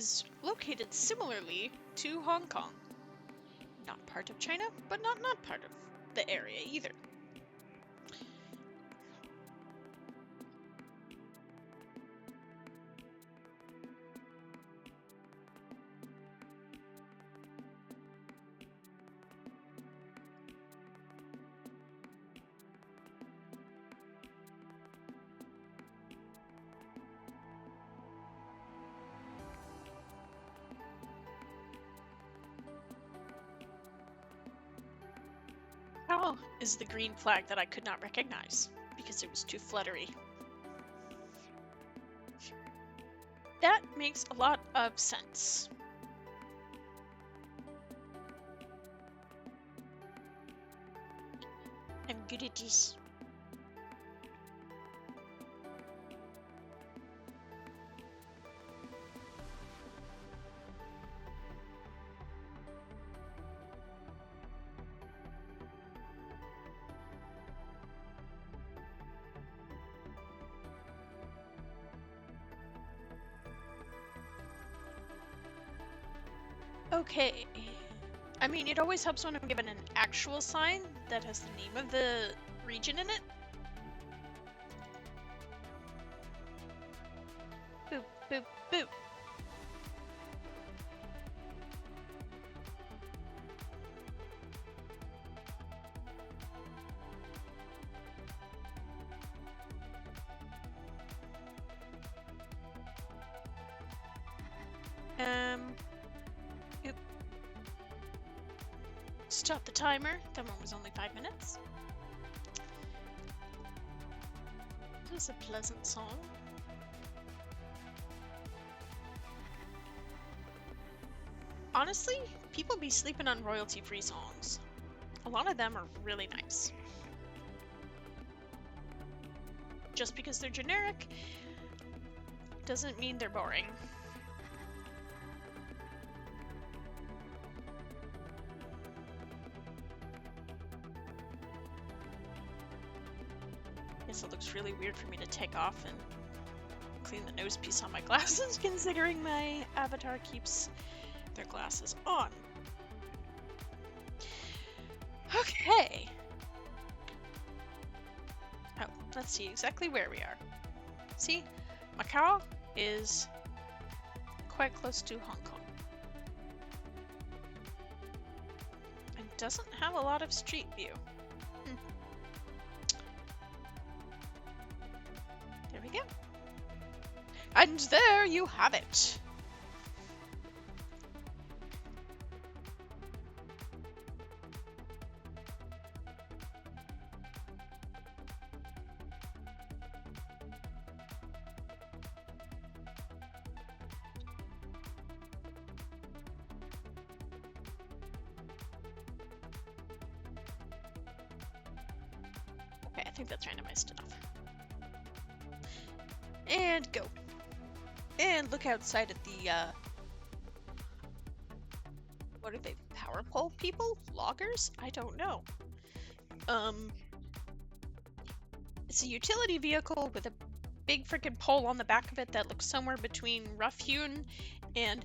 is located similarly to Hong Kong. Not part of China, but not part of the area either. How is the green flag that I could not recognize because it was too fluttery? That makes a lot of sense. I'm good at this. Okay. I mean, it always helps when I'm given an actual sign that has the name of the region in it. Boop, boop, boop. Oop. Stop the timer. That one was only 5 minutes. This is a pleasant song. Honestly, people be sleeping on royalty-free songs. A lot of them are really nice. Just because they're generic doesn't mean they're boring. Yes, it looks really weird for me to take off and clean the nose piece on my glasses, considering my avatar keeps their glasses on. Okay. Oh, let's see exactly where we are. See, Macau is quite close to Hong Kong. And doesn't have a lot of street view. There we go. And there you have it. Okay, I think that's randomized enough. And go. And look outside at the, what are they? Power pole people? Loggers? I don't know. It's a utility vehicle with a big freaking pole on the back of it that looks somewhere between rough-hewn and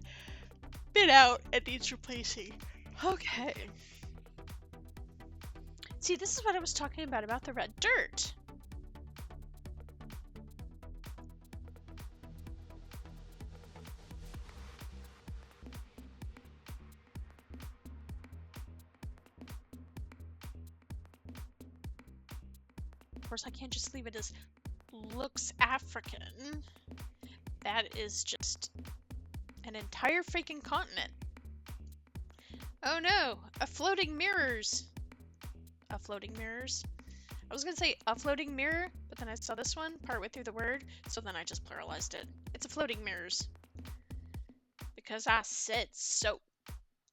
bit out and needs replacing. Okay. See, this is what I was talking about the red dirt. Of course, I can't just leave it as looks African. That is just an entire freaking continent. Oh no, a floating mirrors. A floating mirrors. I was gonna say a floating mirror, but then I saw this one partway through the word, so then I just pluralized it. It's a floating mirrors. Because I said so.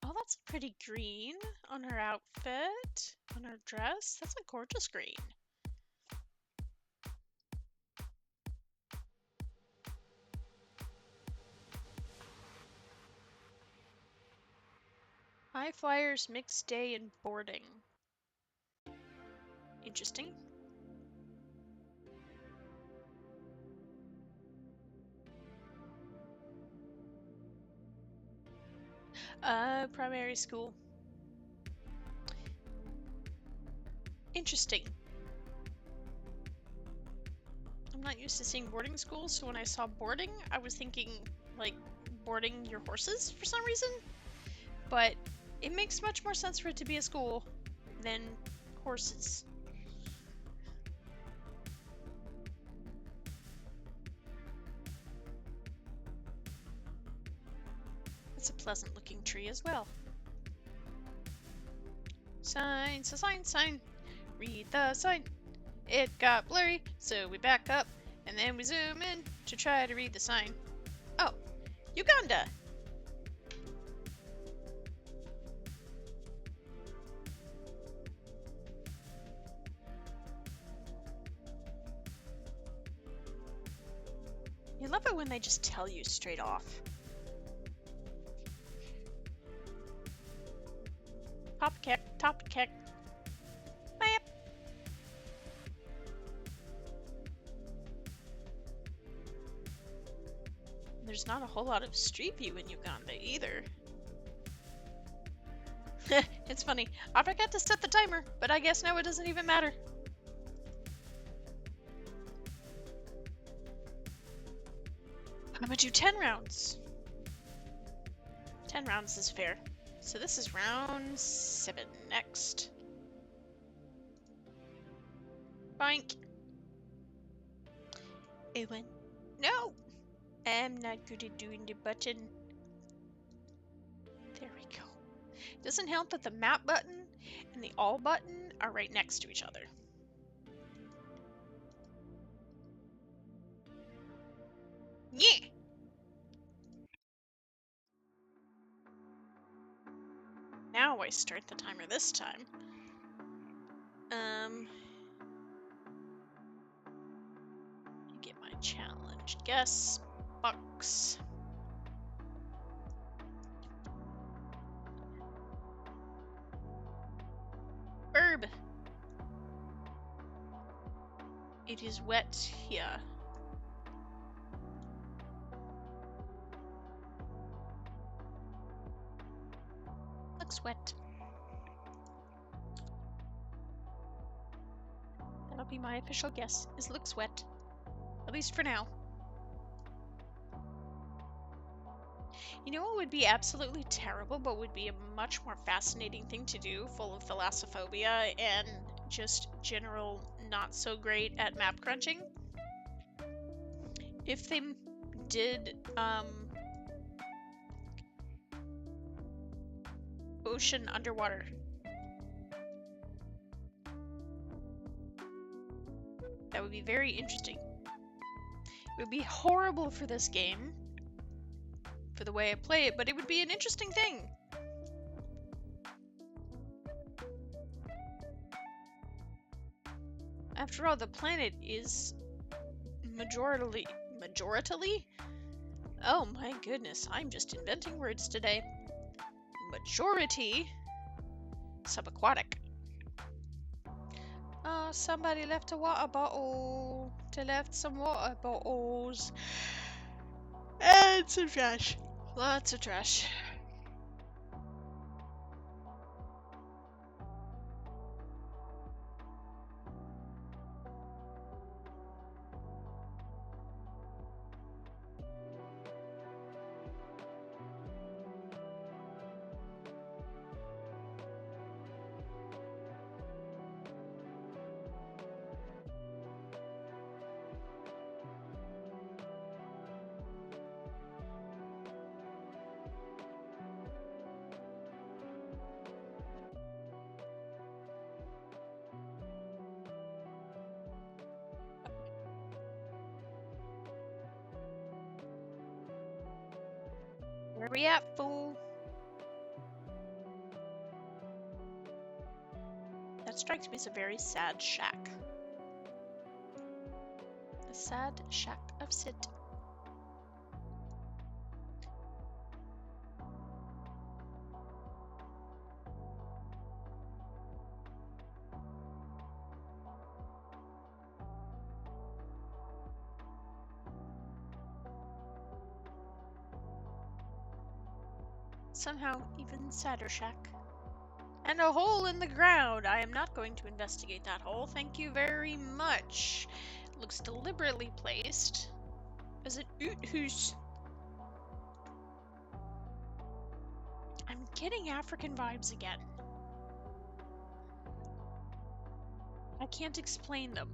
Oh, that's pretty green on her outfit, on her dress. That's a gorgeous green. High flyers, mixed day, and boarding. Interesting. Primary school. Interesting. I'm not used to seeing boarding schools, so when I saw boarding, I was thinking, like, boarding your horses for some reason. But it makes much more sense for it to be a school than horses. It's a pleasant looking tree as well. Sign, so sign, sign. Read the sign. It got blurry, so we back up, and then we zoom in to try to read the sign. Oh, Uganda! You love it when they just tell you straight off. Top kick, top kick. Map. There's not a whole lot of street view in Uganda either. It's funny, I forgot to set the timer, but I guess now it doesn't even matter. I'm gonna do 10 rounds. 10 rounds is fair. So this is round 7 next. Boink. Owen. No! I'm not good at doing the button. There we go. Doesn't help that the map button and the all button are right next to each other. Yeah! Now I start the timer this time. Get my challenge guess box. Verb. It is wet here. Looks wet. That'll be my official guess, is looks wet. At least for now. You know what would be absolutely terrible, but would be a much more fascinating thing to do, full of thalassophobia and just general not so great at map crunching? If they did, ocean underwater. That would be very interesting. It would be horrible for this game, for the way I play it, but it would be an interesting thing. After all, the planet is majority? Oh my goodness, I'm just inventing words today. Majority subaquatic. Oh, somebody left a water bottle. They left some water bottles. And some trash. Lots of trash. Where we at, fool? That strikes me as a very sad shack. A sad shack of sit. somehow even sadder shack. And a hole in the ground. I am not going to investigate that hole. Thank you very much. It looks deliberately placed as an oot-hoose. I'm getting African vibes again. I can't explain them.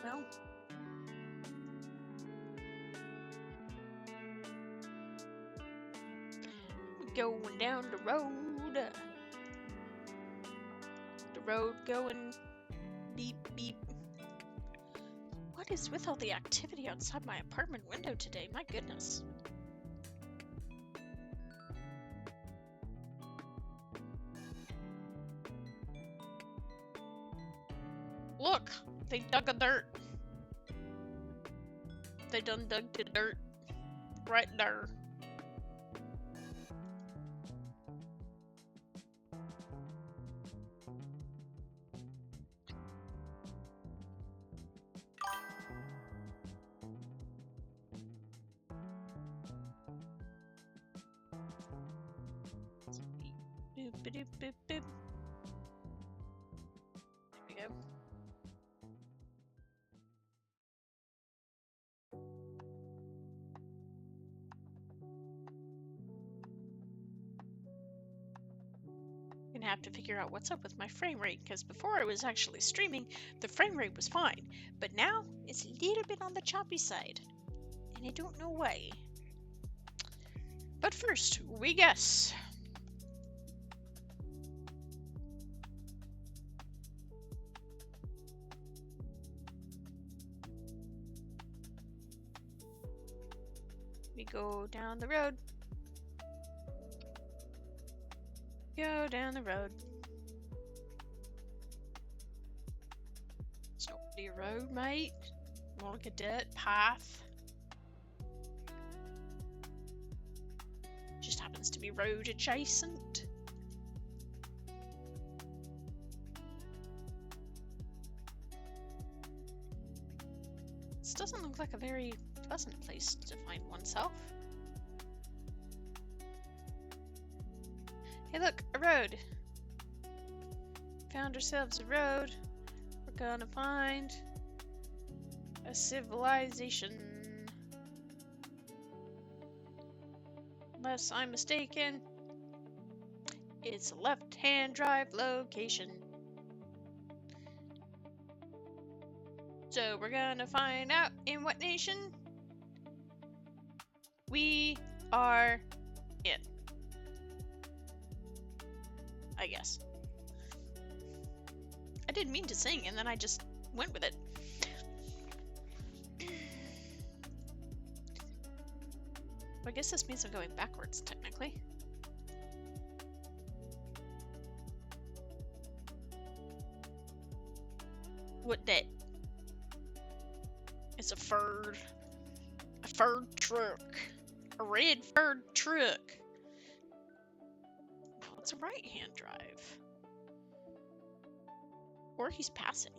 Well, going down the road. The road going beep beep. What is with all the activity outside my apartment window today? My goodness. Look, they dug a dirt. They done dug the dirt right there. Boop, boop, boop, boop. There we go. Gonna have to figure out what's up with my frame rate, because before I was actually streaming, the frame rate was fine, but now it's a little bit on the choppy side, and I don't know why. But first, we guess. We go down the road. Go down the road. It's not really a road, mate. More like a dirt path. Just happens happens to be road adjacent. This doesn't look like a very pleasant place to find oneself. Hey look, a road! Found ourselves a road. We're gonna find a civilization. Unless I'm mistaken, it's a left-hand drive location. So we're gonna find out in what nation we are in. I guess. I didn't mean to sing and then I just went with it. I guess this means I'm going backwards, technically. What day? It's a furred truck. A red furred truck. Well, it's a right-hand drive. Or he's passing.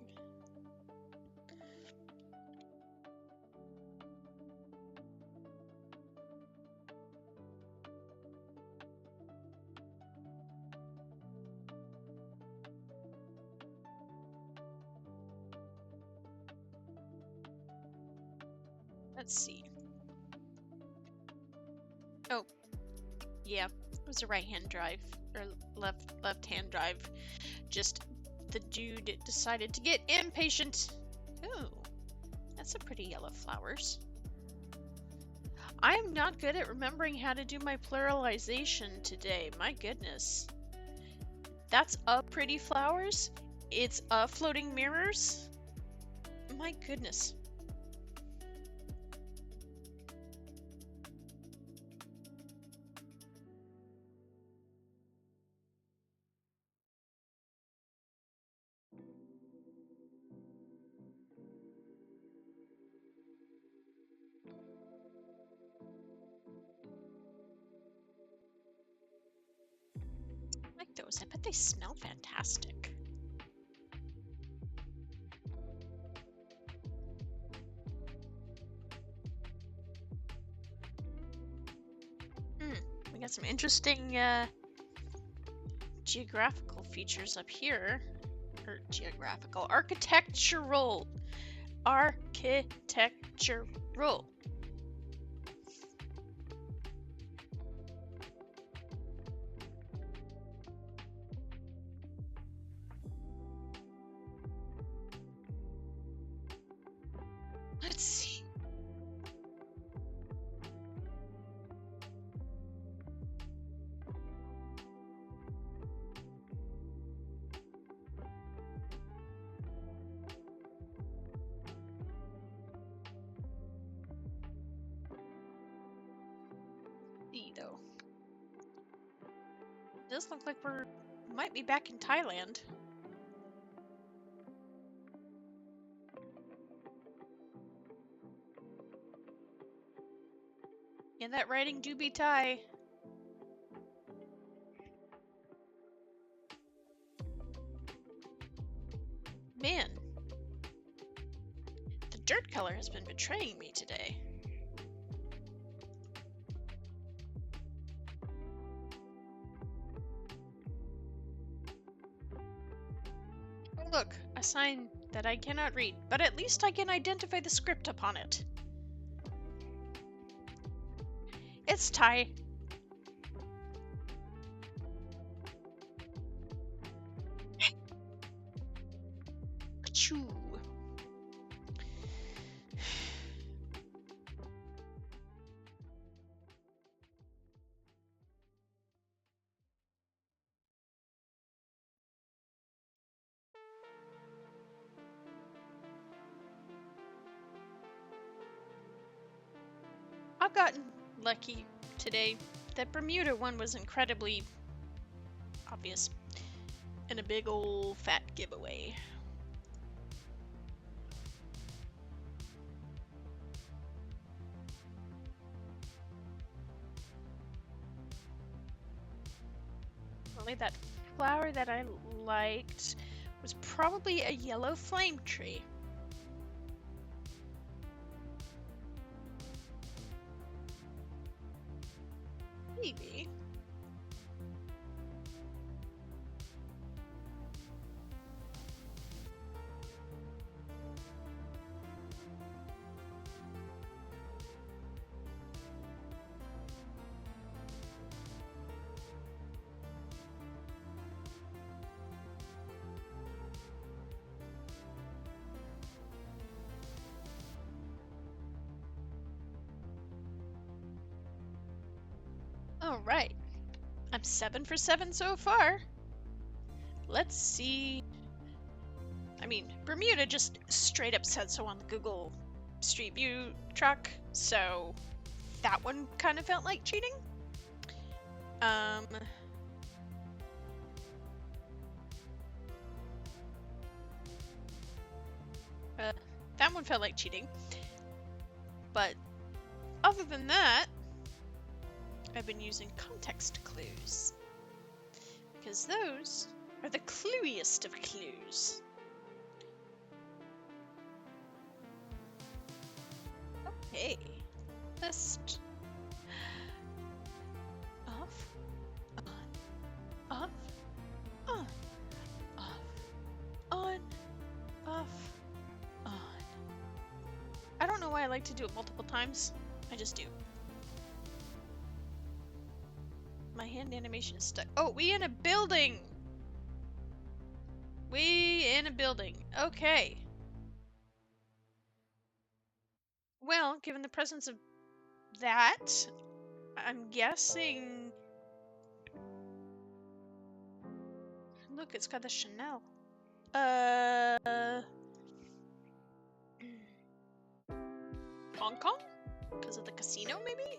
Let's see. Oh, yeah, it was a right-hand drive, or left-hand drive. Just the dude decided to get impatient. Ooh, that's some pretty yellow flowers. I am not good at remembering how to do my pluralization today. My goodness. That's a pretty flowers. It's floating mirrors. My goodness. I like those. I bet they smell fantastic. We got some interesting geographical features up here. Or geographical. Architectural. Let's see. Though. It does look like might be back in Thailand. And that writing do be Thai. Man. The dirt color has been betraying me today. Oh look, a sign that I cannot read, but at least I can identify the script upon it. It's Thai. Achoo. I've gotten lucky today. That Bermuda one was incredibly obvious. And a big old fat giveaway. Only that flower that I liked was probably a yellow flame tree. Maybe. All right. I'm 7 for 7 so far. Let's see. I mean, Bermuda just straight up said so on the Google Street View truck, so that one kind of felt like cheating. That one felt like cheating. But other than that, I've been using context clues. Because those are the clueiest of clues. Okay. List. Off. On. Off. On. Off. On. Off. On. I don't know why I like to do it multiple times. I just do. My hand animation is stuck. Oh, we in a building! We in a building. Okay. Well, given the presence of that, I'm guessing... Look, it's got the Chanel. Hong Kong? Because of the casino, maybe?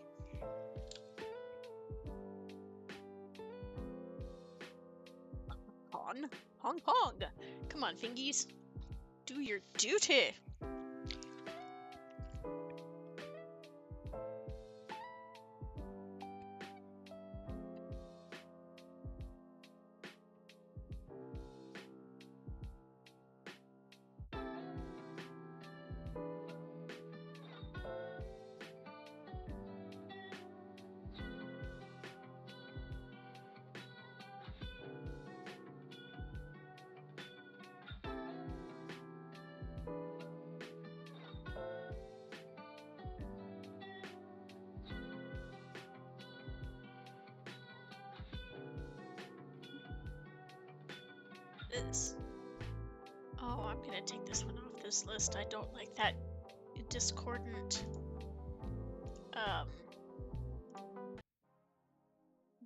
Hong Kong! Come on, fingies. Do your duty! This. Oh, I'm gonna take this one off this list. I don't like that discordant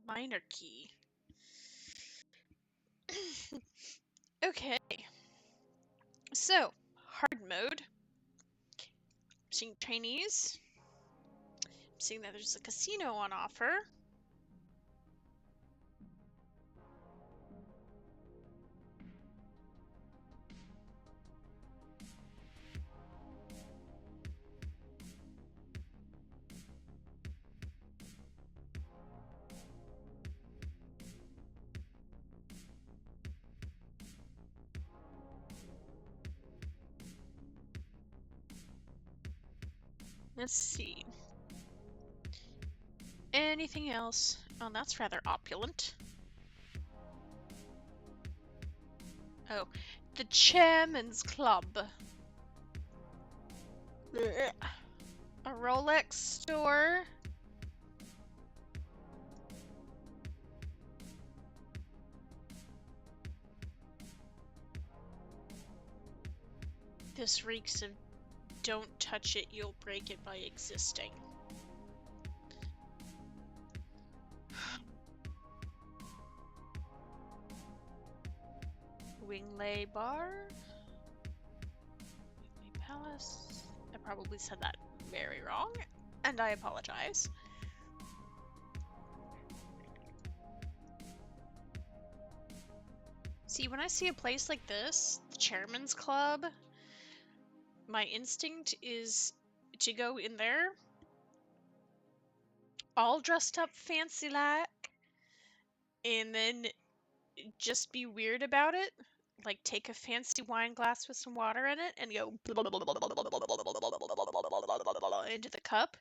minor key. Okay. So, hard mode. I'm seeing Chinese. I'm seeing that there's a casino on offer. Let's see. Anything else? Oh, that's rather opulent. Oh, the Chairman's Club. Blech. A Rolex store. This reeks of don't touch it, you'll break it by existing. Wingley Bar. Wingley Palace. I probably said that very wrong, and I apologize. See, when I see a place like this, the Chairman's Club, my instinct is to go in there, all dressed up fancy like, and then just be weird about it. Like, take a fancy wine glass with some water in it and go into the cup.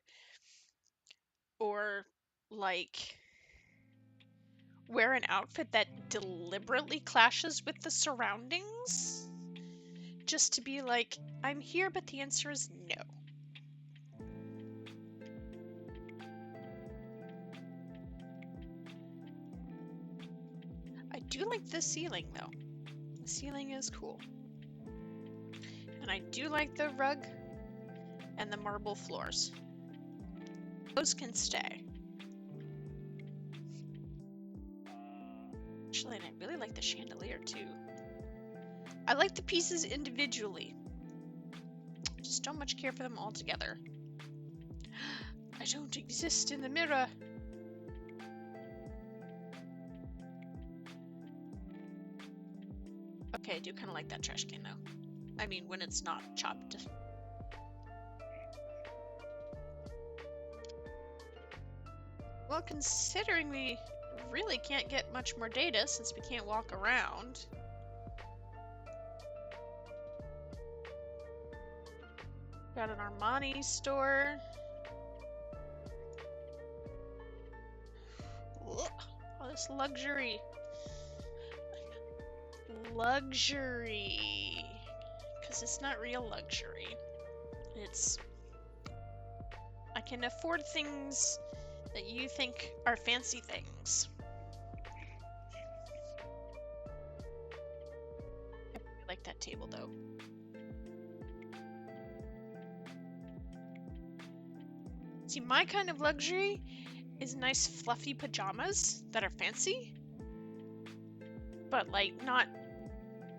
Or, like, wear an outfit that deliberately clashes with the surroundings. Just to be like, I'm here, but the answer is no. I do like the ceiling, though. The ceiling is cool. And I do like the rug and the marble floors. Those can stay. Actually, and I really like the chandelier, too. I like the pieces individually. Just don't much care for them all together. I don't exist in the mirror. Okay, I do kind of like that trash can, though. I mean, when it's not chopped. Well, considering we really can't get much more data since we can't walk around. Got an Armani store. All this luxury. Luxury. Because it's not real luxury. It's... I can afford things that you think are fancy things. I really like that table, though. See, my kind of luxury is nice fluffy pajamas that are fancy, but like not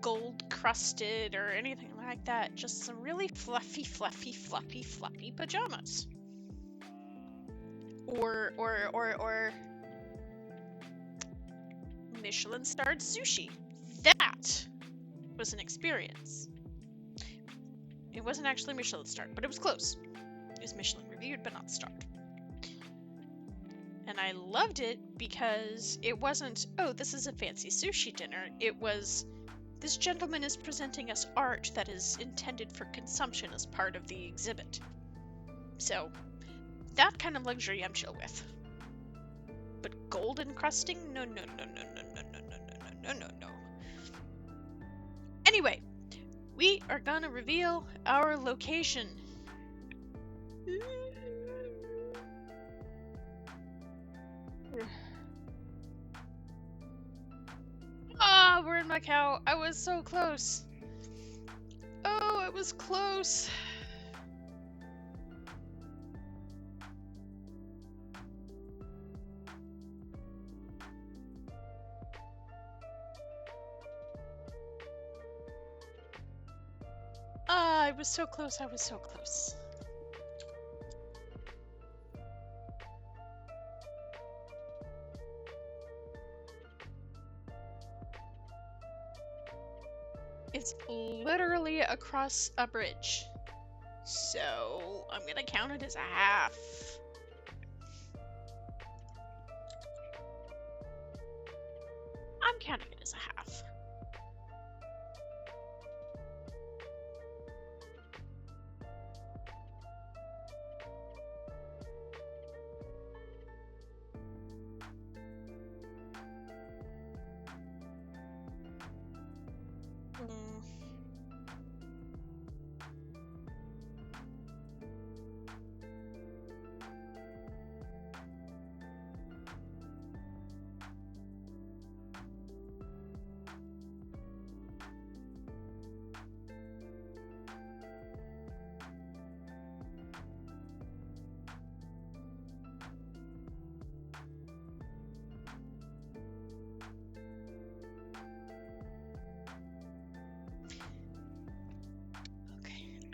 gold crusted or anything like that. Just some really fluffy pajamas. Or Michelin starred sushi. That was an experience. It wasn't actually Michelin starred, but it was close. It was Michelin reviewed, but not starred. And I loved it because it wasn't, oh, this is a fancy sushi dinner. It was, this gentleman is presenting us art that is intended for consumption as part of the exhibit. So, that kind of luxury I'm chill with. But gold encrusting? No. Anyway, we are gonna reveal our location. Ah, we're in Macau. I was so close. Oh, it was close. Ah, I was so close. I was so close. It's literally across a bridge. So I'm gonna count it as a half. I'm counting it as a half.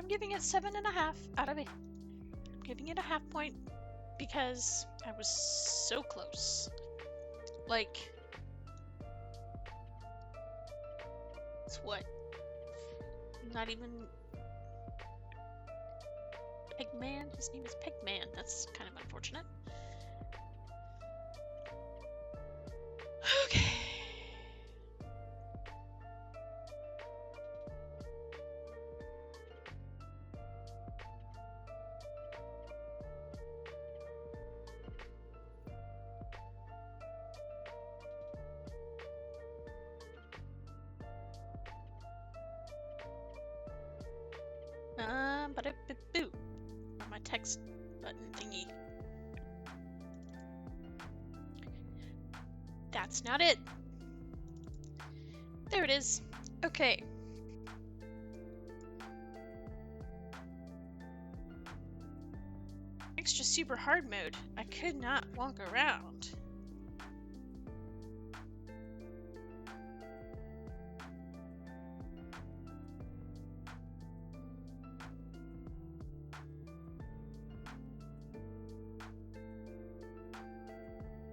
I'm giving it 7.5 out of 8. I'm giving it a half point because I was so close. Like, it's what? Not even Pigman? His name is Pigman. That's kind of unfortunate. Okay. Ba-da-ba-boo. My text button thingy. That's not it. There it is. Okay. Extra super hard mode. I could not walk around.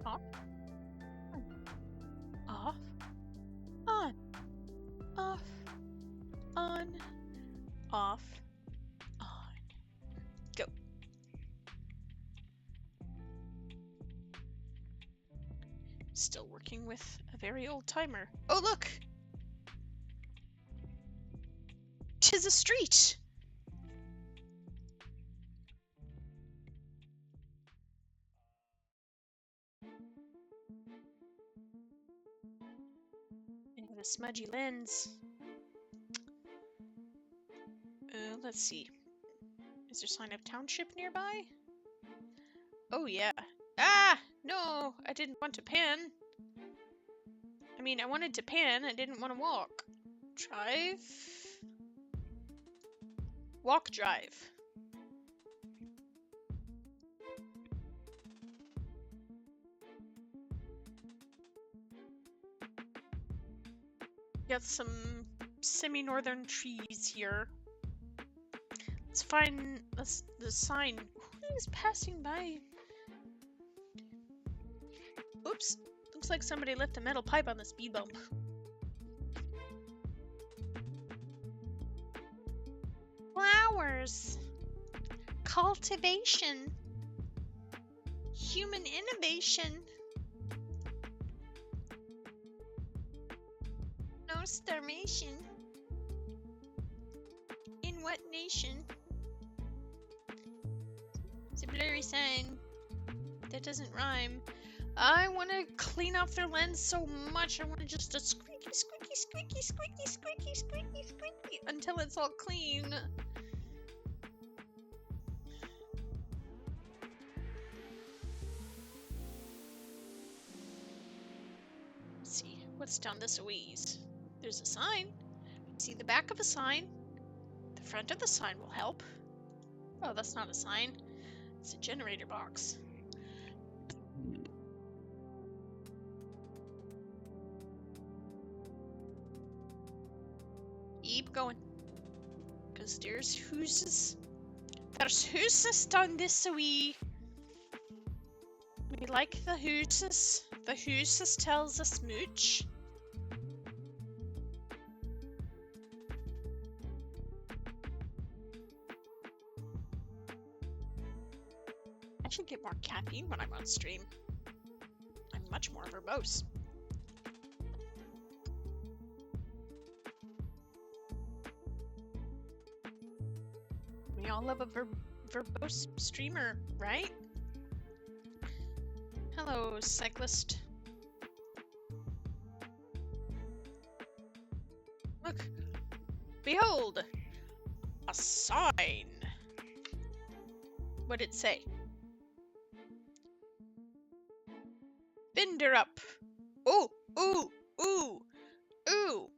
Off. Off. On. Off. On. Off. On. Go. Still working with a very old timer. Oh, look! 'Tis a street! And with a smudgy lens. Let's see. Is there a sign of township nearby? Oh, yeah. Ah! No! I didn't want to pan. I mean, I wanted to pan, I didn't want to walk. Drive? Walk drive. Got some semi-northern trees here. Let's find the sign. Who is passing by? Oops. Looks like somebody left a metal pipe on the speed bump. Flowers. Cultivation. Human innovation. No starvation. In what nation? It's a blurry sign. That doesn't rhyme. I want to clean off their lens so much. I want to just a squeaky, squeaky, squeaky, squeaky, squeaky, squeaky, squeaky until it's all clean. Let's see. What's down this a ways? There's a sign. See the back of a sign. The front of the sign will help. Oh, that's not a sign. It's a generator box. Keep going. Because there's hooses. There's hooses down this a wee. We like the hooses. The hooses tells us mooch. I should get more caffeine when I'm on stream. I'm much more verbose. We all love a verbose streamer, right? Hello, cyclist. Look. Behold! A sign! What'd it say? Binder up! Ooh! Ooh! Ooh! Ooh!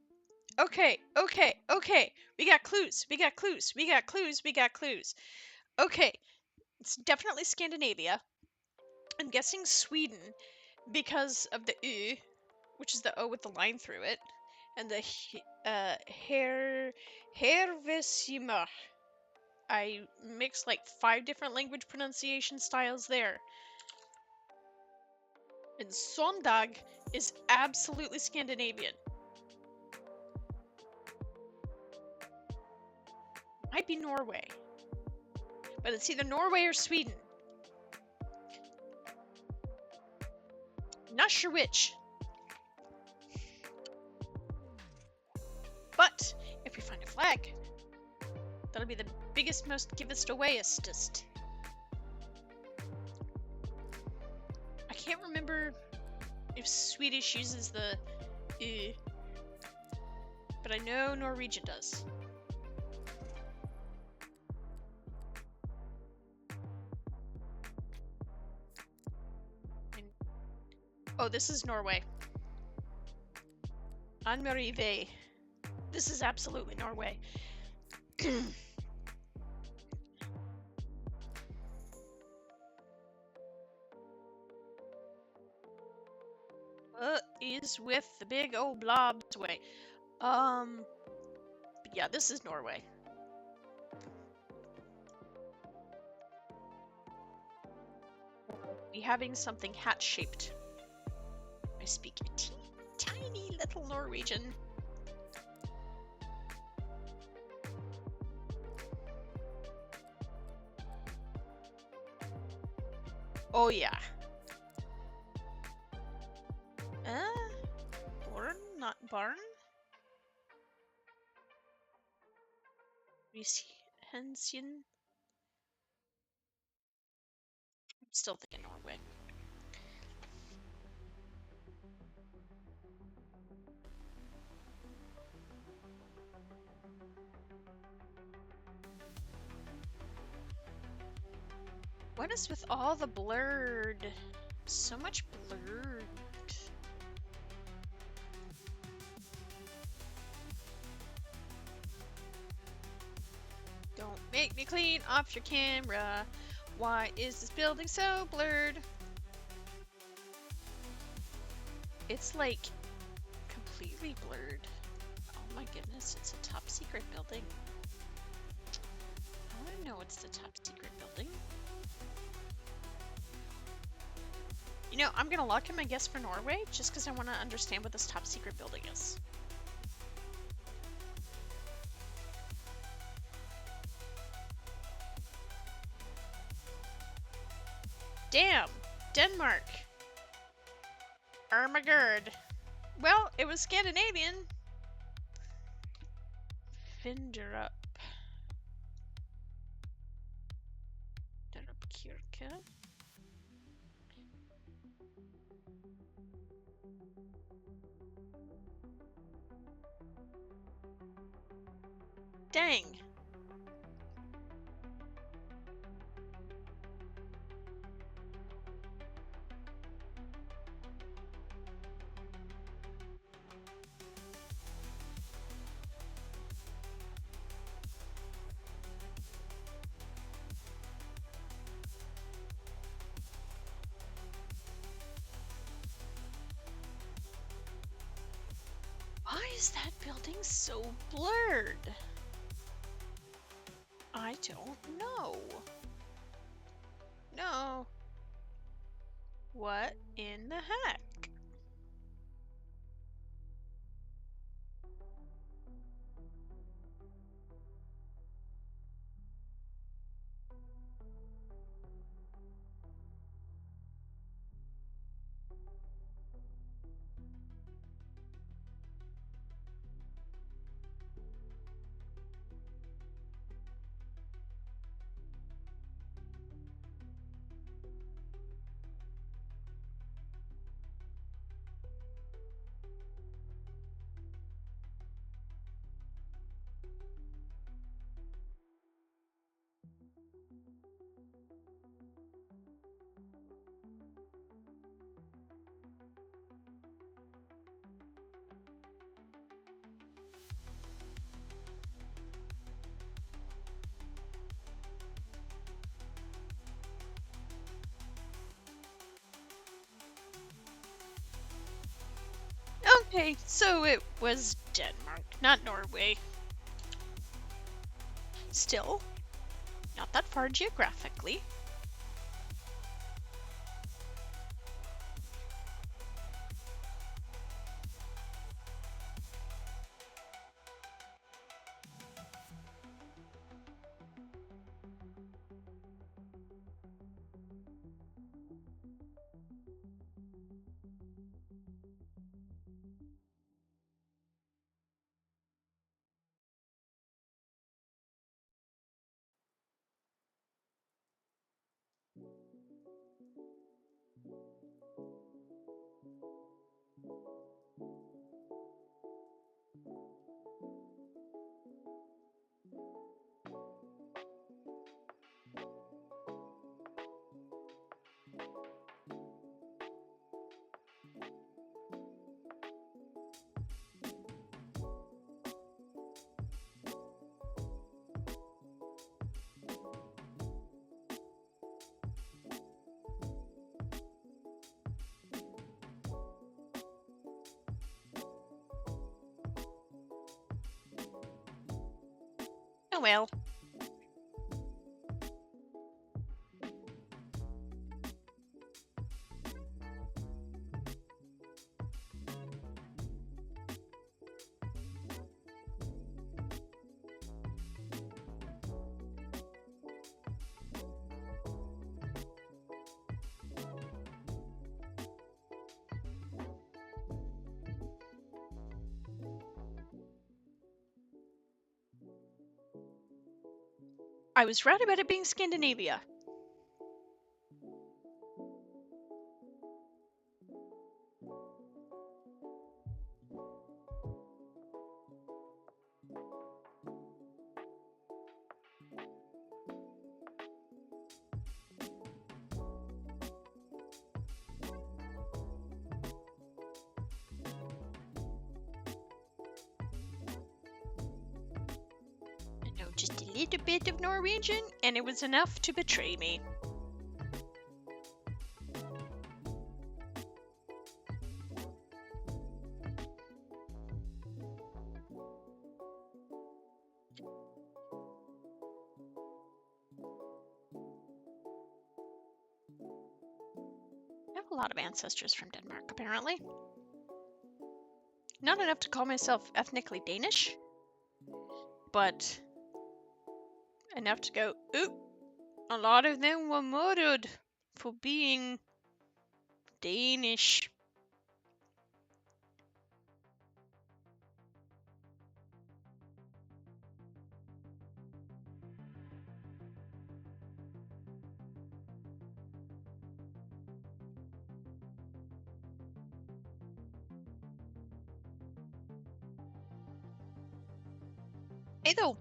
Okay, okay, okay! We got clues! We got clues! We got clues! We got clues! Okay, it's definitely Scandinavia. I'm guessing Sweden because of the U, which is the O with the line through it, and the Hervesimer. I mixed like 5 different language pronunciation styles there. And Sondag is absolutely Scandinavian. Might be Norway. But it's either Norway or Sweden. Not sure which. But if we find a flag, that'll be the biggest, most givest awayestest. I can't remember if Swedish uses the but I know Norwegian does. Oh, this is Norway. Anne-Marie. This is absolutely Norway. Is with the big old blobs away. But yeah, this is Norway. We having something hat-shaped. I speak a tiny little Norwegian. Oh yeah. Born, not barn. Hensien. I'm still thinking Norway. What is with all the blurred? So much blurred. Don't make me clean off your camera. Why is this building so blurred? It's like completely blurred. Oh my goodness, it's a top secret building. I want to know what's the top secret building. You know, I'm gonna lock in my guess for Norway just because I want to understand what this top secret building is. Damn! Denmark! Armagerd. Well, it was Scandinavian. Vinderup. Kirke. Dang. Why is that building so blurred? I don't know. No. What in the heck? Okay, so it was Denmark, not Norway. Still, not that far geographically. Oh well. I was right about it being Scandinavia. I know just a little bit of Norwegian, and it was enough to betray me. I have a lot of ancestors from Denmark, apparently. Not enough to call myself ethnically Danish, but enough to go, oop, a lot of them were murdered for being Danish. Hey though,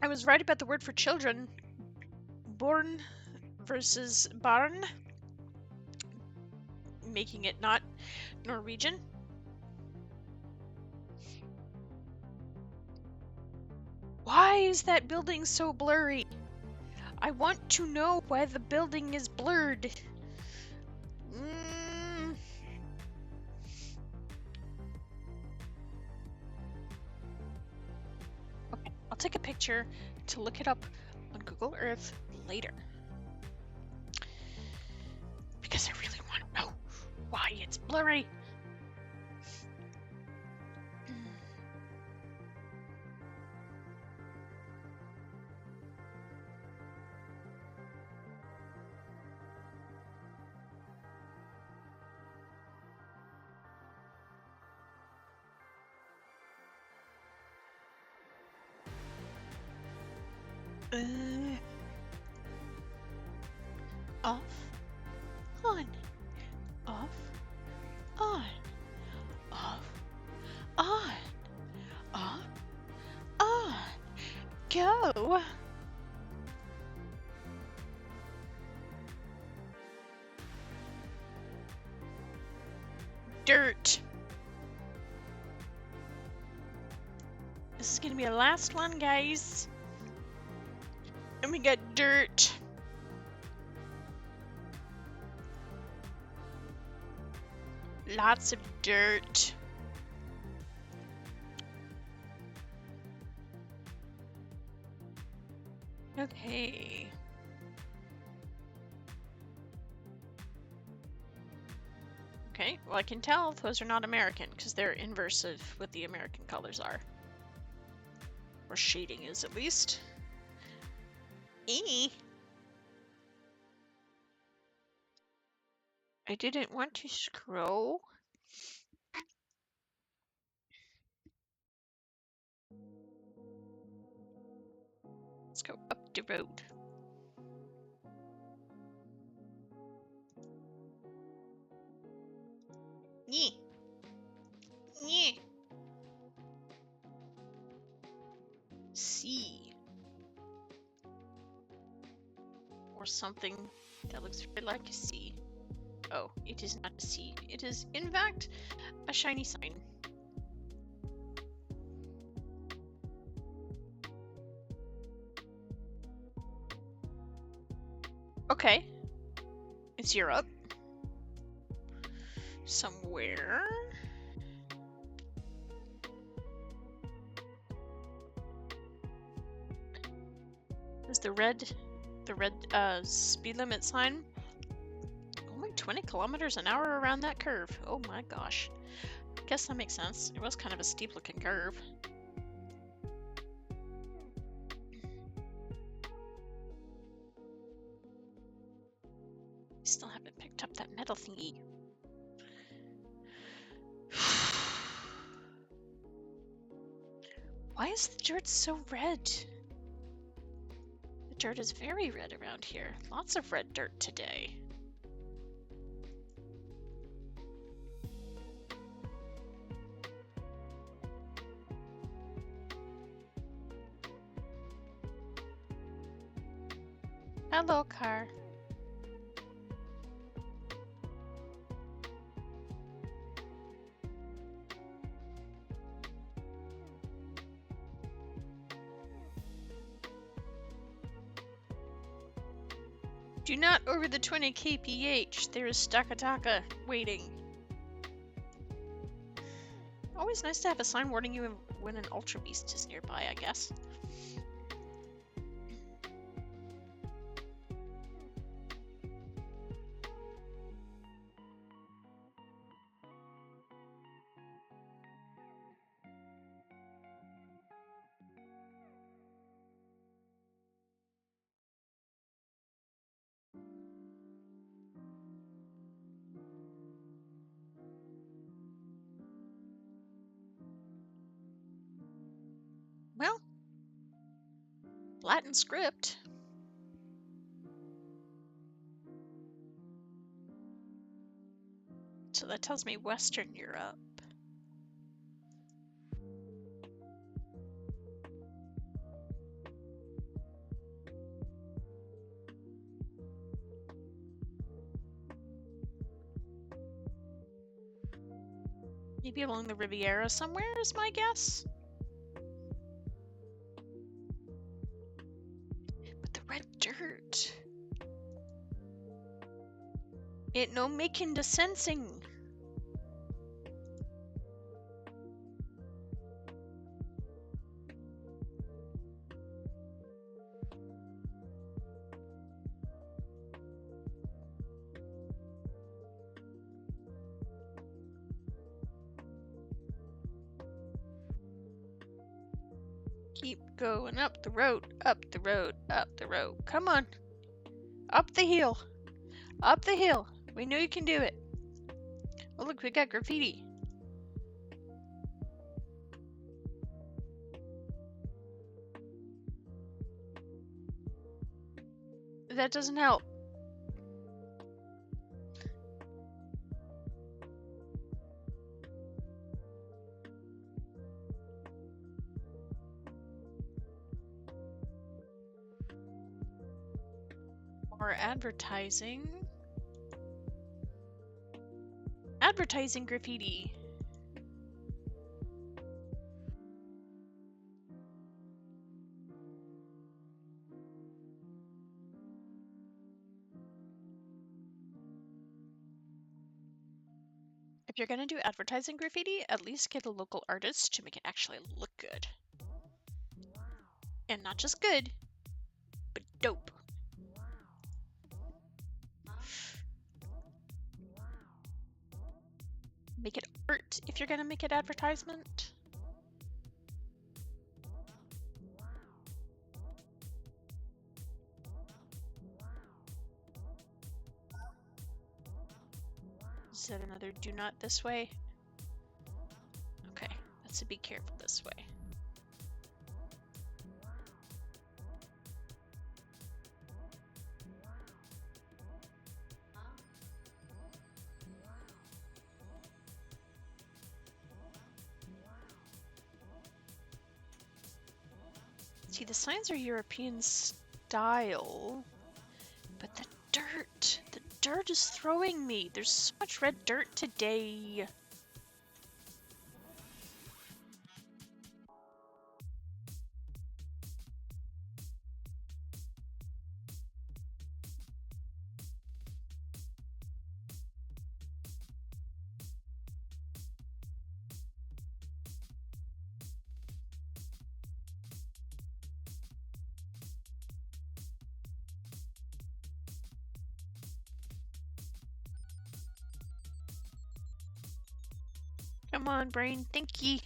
I was right about the word for children. Born versus barn, making it not Norwegian. Why is that building so blurry? I want to know why the building is blurred. Okay, I'll take a picture to look it up on Google Earth later. Because I really want to know why it's blurry. Off, on, off, on, off, on, off, on, go. Dirt. This is gonna be our last one, guys. And we got dirt. Lots of dirt. Okay. Okay, well I can tell those are not American because they're inverse of what the American colors are. Or shading is, at least. I didn't want to scroll. Let's go up the road. Yeah. Yeah. C. Or something that looks very like a C. Oh, it is not a C. It is, in fact, a shiny sign. Okay. It's Europe. Somewhere. Is the red speed limit sign only 20 kilometers an hour around that curve? Oh my gosh. Guess that makes sense. It was kind of a steep looking curve. Still haven't picked up that metal thingy. Why is the dirt so red? The dirt is very red around here. Lots of red dirt today. Hello, car. Do not over the 20 kph. There is Stakataka waiting. Always nice to have a sign warning you when an Ultra Beast is nearby, I guess. Well, Latin script. So that tells me Western Europe. Maybe along the Riviera somewhere is my guess. But the red dirt. It no making the sensing. Keep going up the road, up the road, up the road. Come on. Up the hill. Up the hill. We know you can do it. Oh, look, we got graffiti. That doesn't help. More advertising. Advertising graffiti. If you're gonna do advertising graffiti, at least get a local artist to make it actually look good. And not just good, but dope. Make it art if you're gonna make it advertisement. Is that another do not this way? Okay, let's be careful this way. See, the signs are European style, but the dirt is throwing me. There's so much red dirt today. Come on, brain, thinky.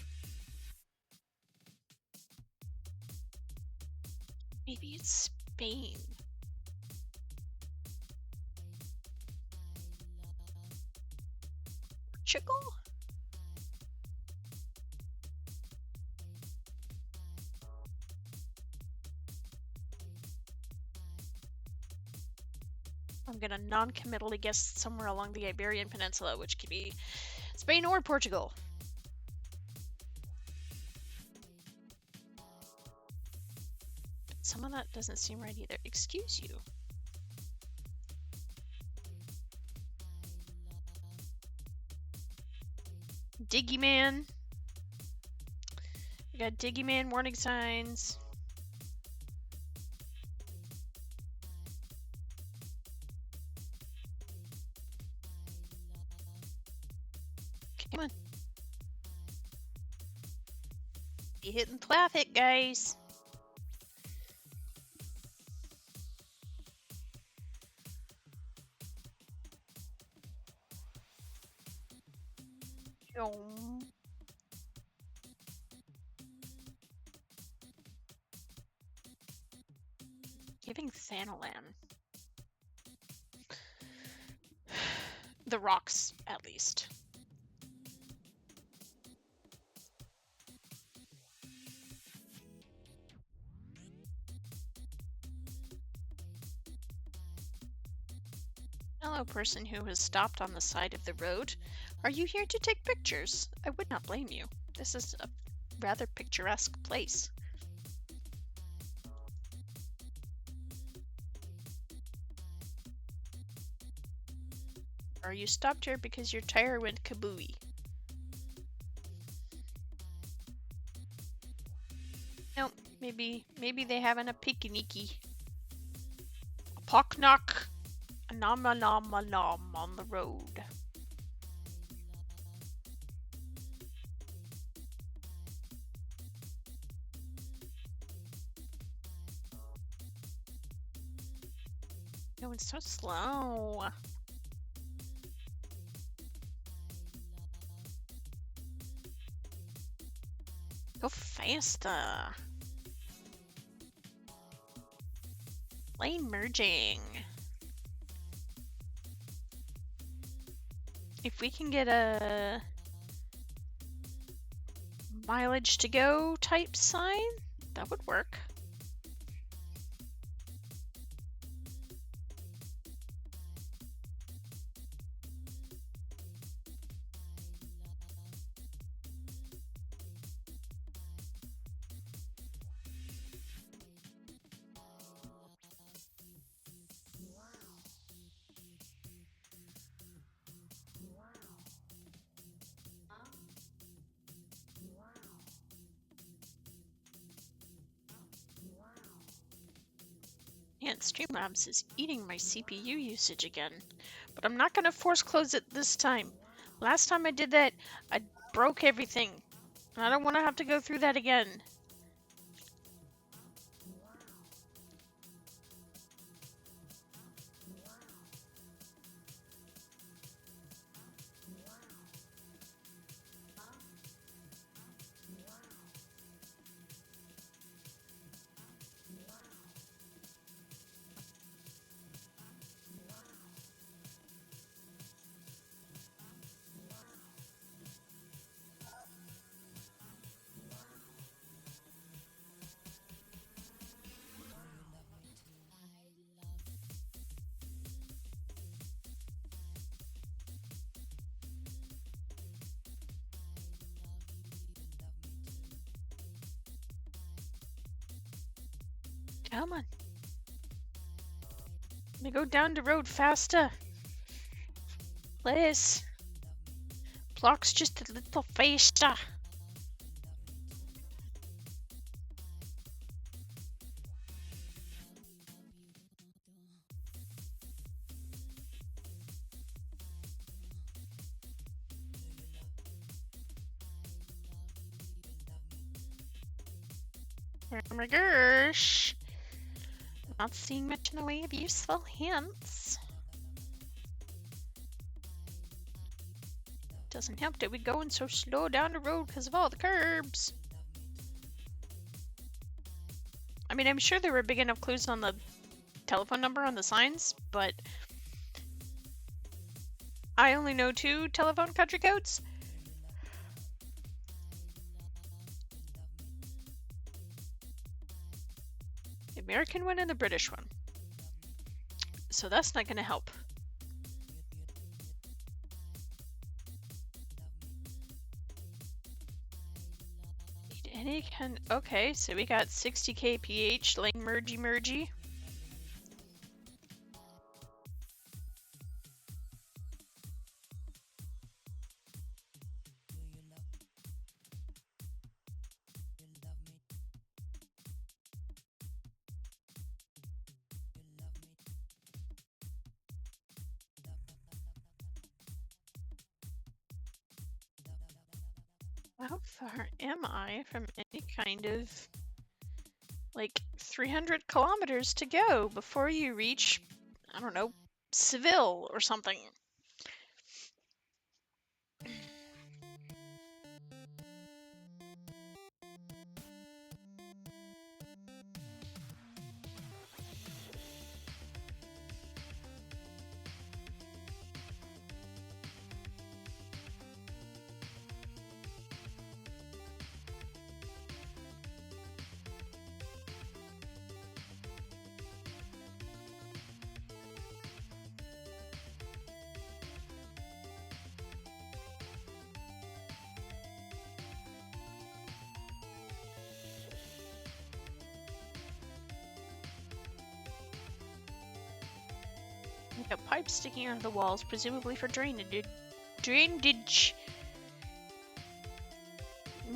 Maybe it's Spain. Portugal? I'm gonna non-committally guess somewhere along the Iberian Peninsula, which could be Spain or Portugal. Some of that doesn't seem right either. Excuse you. Diggy Man. We got Diggy Man warning signs. Come on. Be hitting traffic, guys. Giving Thanalan. The rocks, at least. Hello, person who has stopped on the side of the road. Are you here to take pictures? I would not blame you. This is a rather picturesque place. Or you stopped here because your tire went kabooey. Nope, maybe they having a picnicky. A pocknock. A nom a nom a nom on the road. No, it's so slow. Go faster. Lane merging. If we can get a mileage to go type sign, that would work. And Streamlabs is eating my CPU usage again. But I'm not going to force close it this time. Last time I did that, I broke everything. And I don't want to have to go through that again. Come on. Let me go down the road faster. Please. Block's just a little faster. Oh my gosh. Not seeing much in the way of useful hints. Doesn't help that we're going so slow down the road because of all the curbs. I mean, I'm sure there were big enough clues on the telephone number on the signs, but I only know 2 telephone country codes. The American one and the British one. So that's not going to help. Need any kind... Okay, so we got 60 kph, like mergy. How far am I from any kind of, like, 300 kilometers to go before you reach, I don't know, Seville or something? Like a pipe sticking out of the walls, presumably for drainage. Drainage.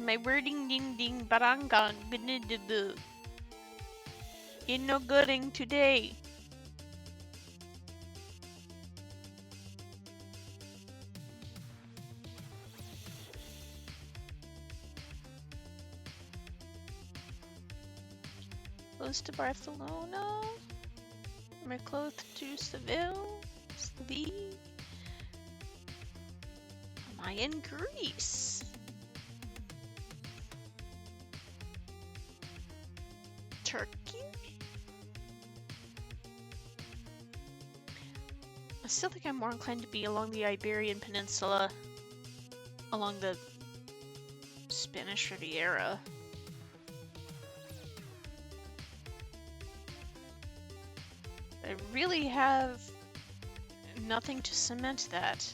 My wording ding ding baranggang. In no gooding today. Close to Barcelona. Am I close to Seville? Am I in Greece? Turkey? I still think I'm more inclined to be along the Iberian Peninsula, along the Spanish Riviera. I really have nothing to cement that.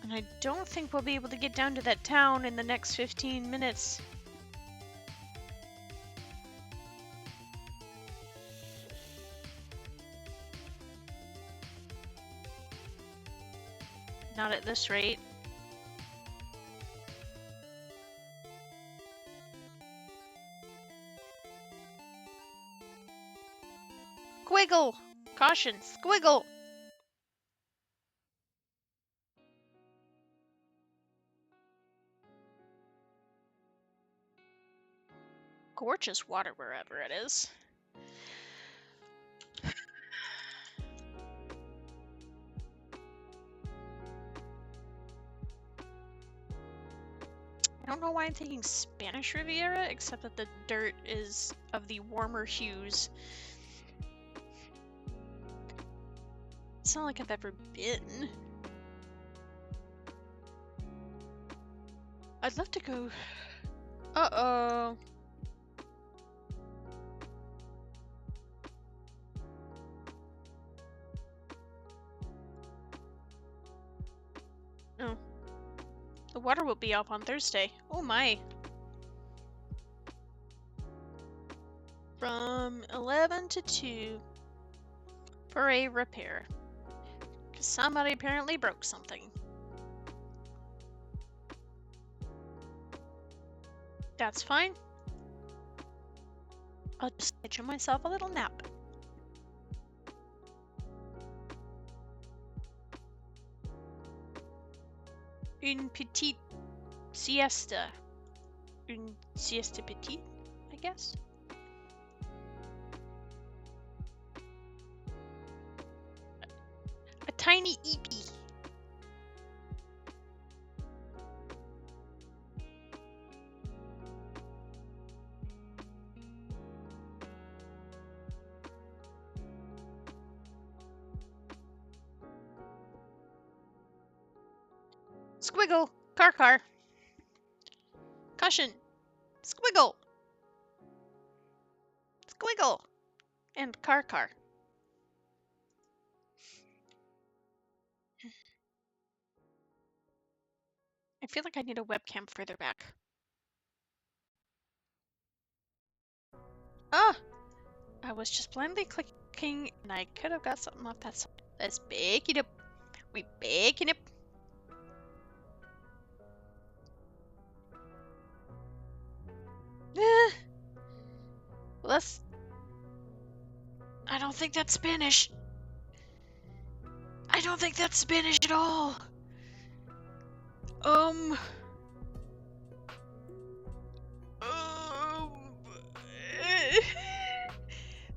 And I don't think we'll be able to get down to that town in the next 15 minutes. Not at this rate. Squiggle! Caution, squiggle! Gorgeous water wherever it is. I don't know why I'm thinking Spanish Riviera, except that the dirt is of the warmer hues. It's not like I've ever been. I'd love to go... Uh-oh. Oh. The water will be up on Thursday. Oh my. From 11 to 2 for a repair. Because somebody apparently broke something. That's fine. I'll just schedule myself a little nap. Une petite siesta. Une siesta petite, I guess. A tiny eepee. Squiggle. Car. Caution. Squiggle. Squiggle. And car. I feel like I need a webcam further back. Ah! I was just blindly clicking and I could have got something off that side. Let's bake it up. We baking it. Well, that's... I don't think that's Spanish. I don't think that's Spanish at all. Um,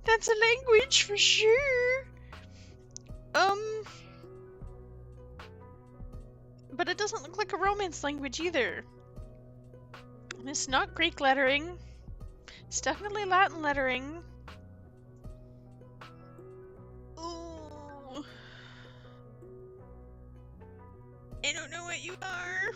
that's a language for sure. But it doesn't look like a Romance language either. It's not Greek lettering. It's definitely Latin lettering. Ooh. I don't know what you are.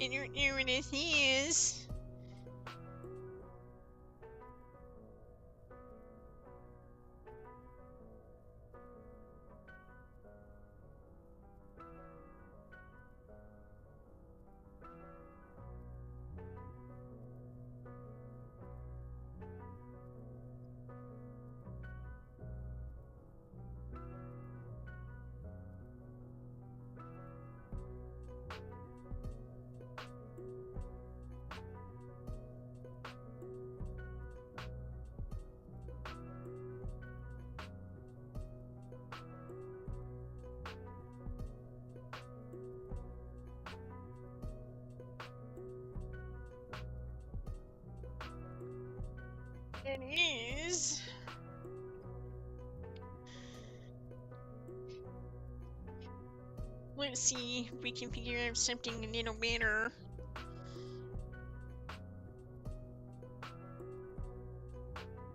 I don't know what this is. It is. Let's see if we can figure out something a little better.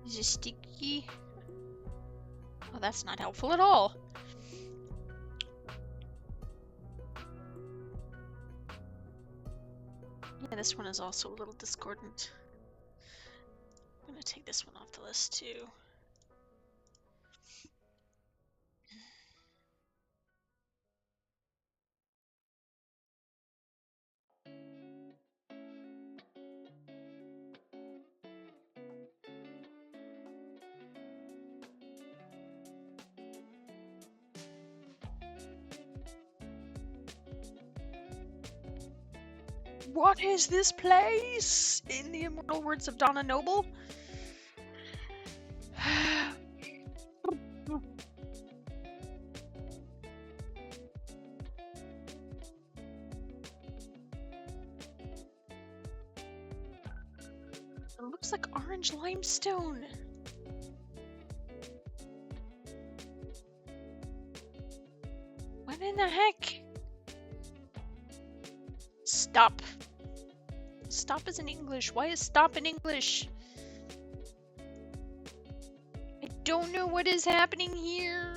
Is it sticky? Oh, that's not helpful at all. Yeah, this one is also a little discordant. I'm gonna take this one off the list too. What is this place? In the immortal words of Donna Noble? It looks like orange limestone. What in the heck? Stop. Stop is in English. Why is stop in English? I don't know what is happening here.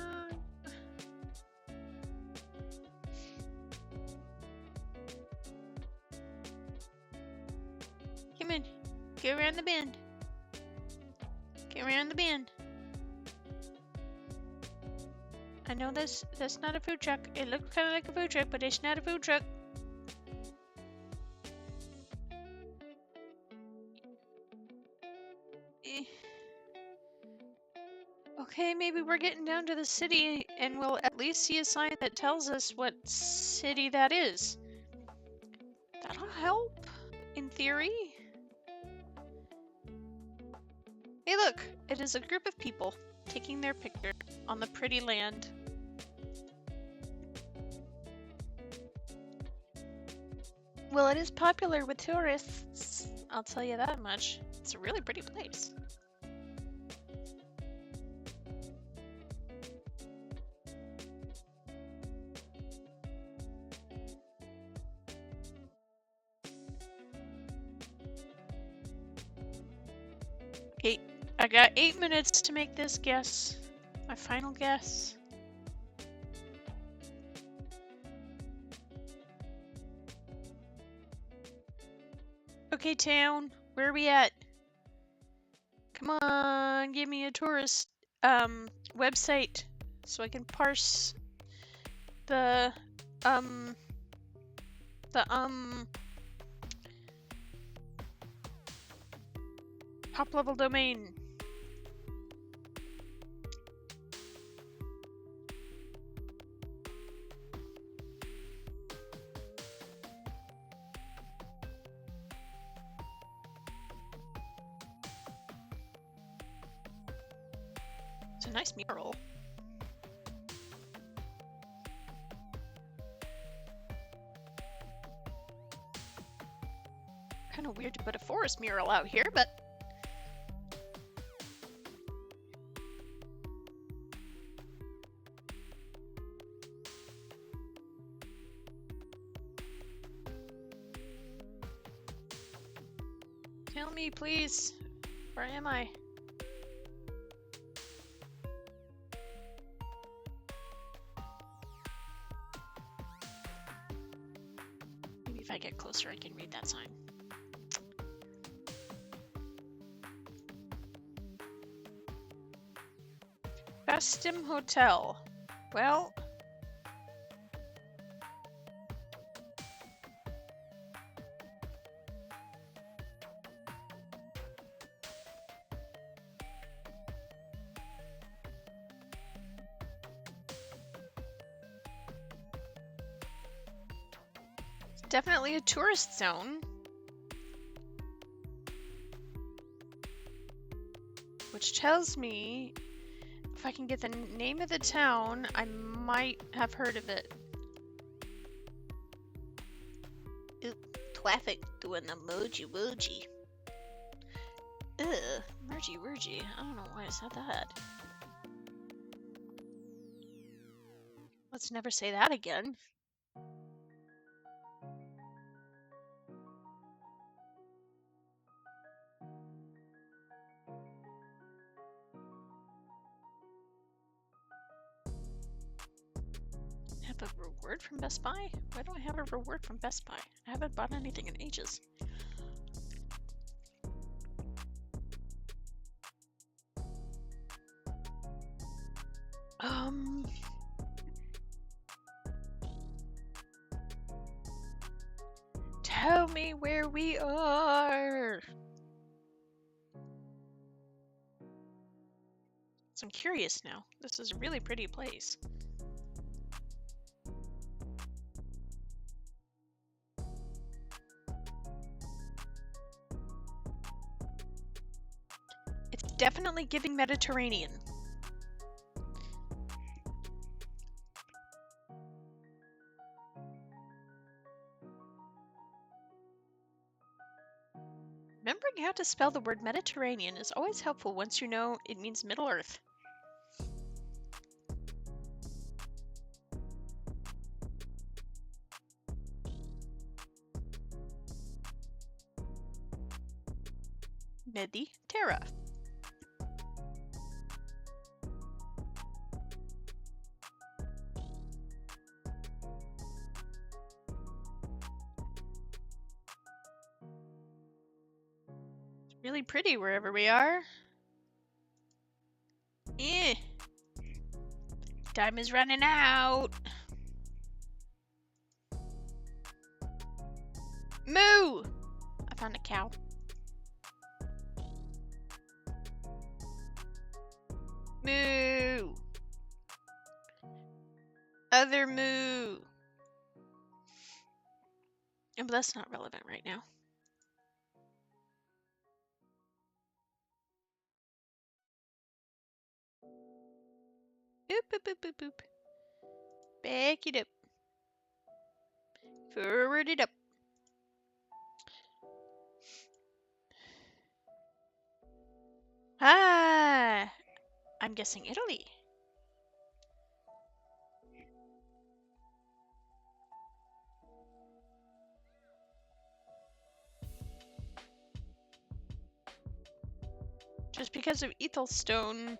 Come on. Go around the bend. Go around the bend. I know that's not a food truck. It looks kind of like a food truck, but it's not a food truck. Okay, maybe we're getting down to the city and we'll at least see a sign that tells us what city that is. That'll help, in theory. Hey look, it is a group of people taking their picture on the pretty land. Well, it is popular with tourists, I'll tell you that much. It's a really pretty place. I got 8 minutes to make this guess. My final guess. Okay, town, where are we at? Come on, give me a tourist website so I can parse the top level domain. It's a nice mural. Kind of weird to put a forest mural out here, but tell me, please, where am I? Maybe if I get closer, I can read that sign. Festim Hotel. Well, it's definitely a tourist zone. Which tells me if I can get the name of the town, I might have heard of it. Ooh, traffic doing the moji-woji. Ugh, mergy-wergy. I don't know why I said that. Let's never say that again. Have a reward from Best Buy? Why do I have a reward from Best Buy? I haven't bought anything in ages. Tell me where we are. So I'm curious now. This is a really pretty place. It's definitely giving Mediterranean. Remembering how to spell the word Mediterranean is always helpful once you know it means Middle Earth. Mediterra. It's really pretty wherever we are. Eh. Time is running out. Moo! I found a cow. Moo! Other moo! But that's not relevant right now. Boop, boop, boop, boop, boop. Back it up. Forward it up. Ah! I'm guessing Italy. Just because of Ethelstone.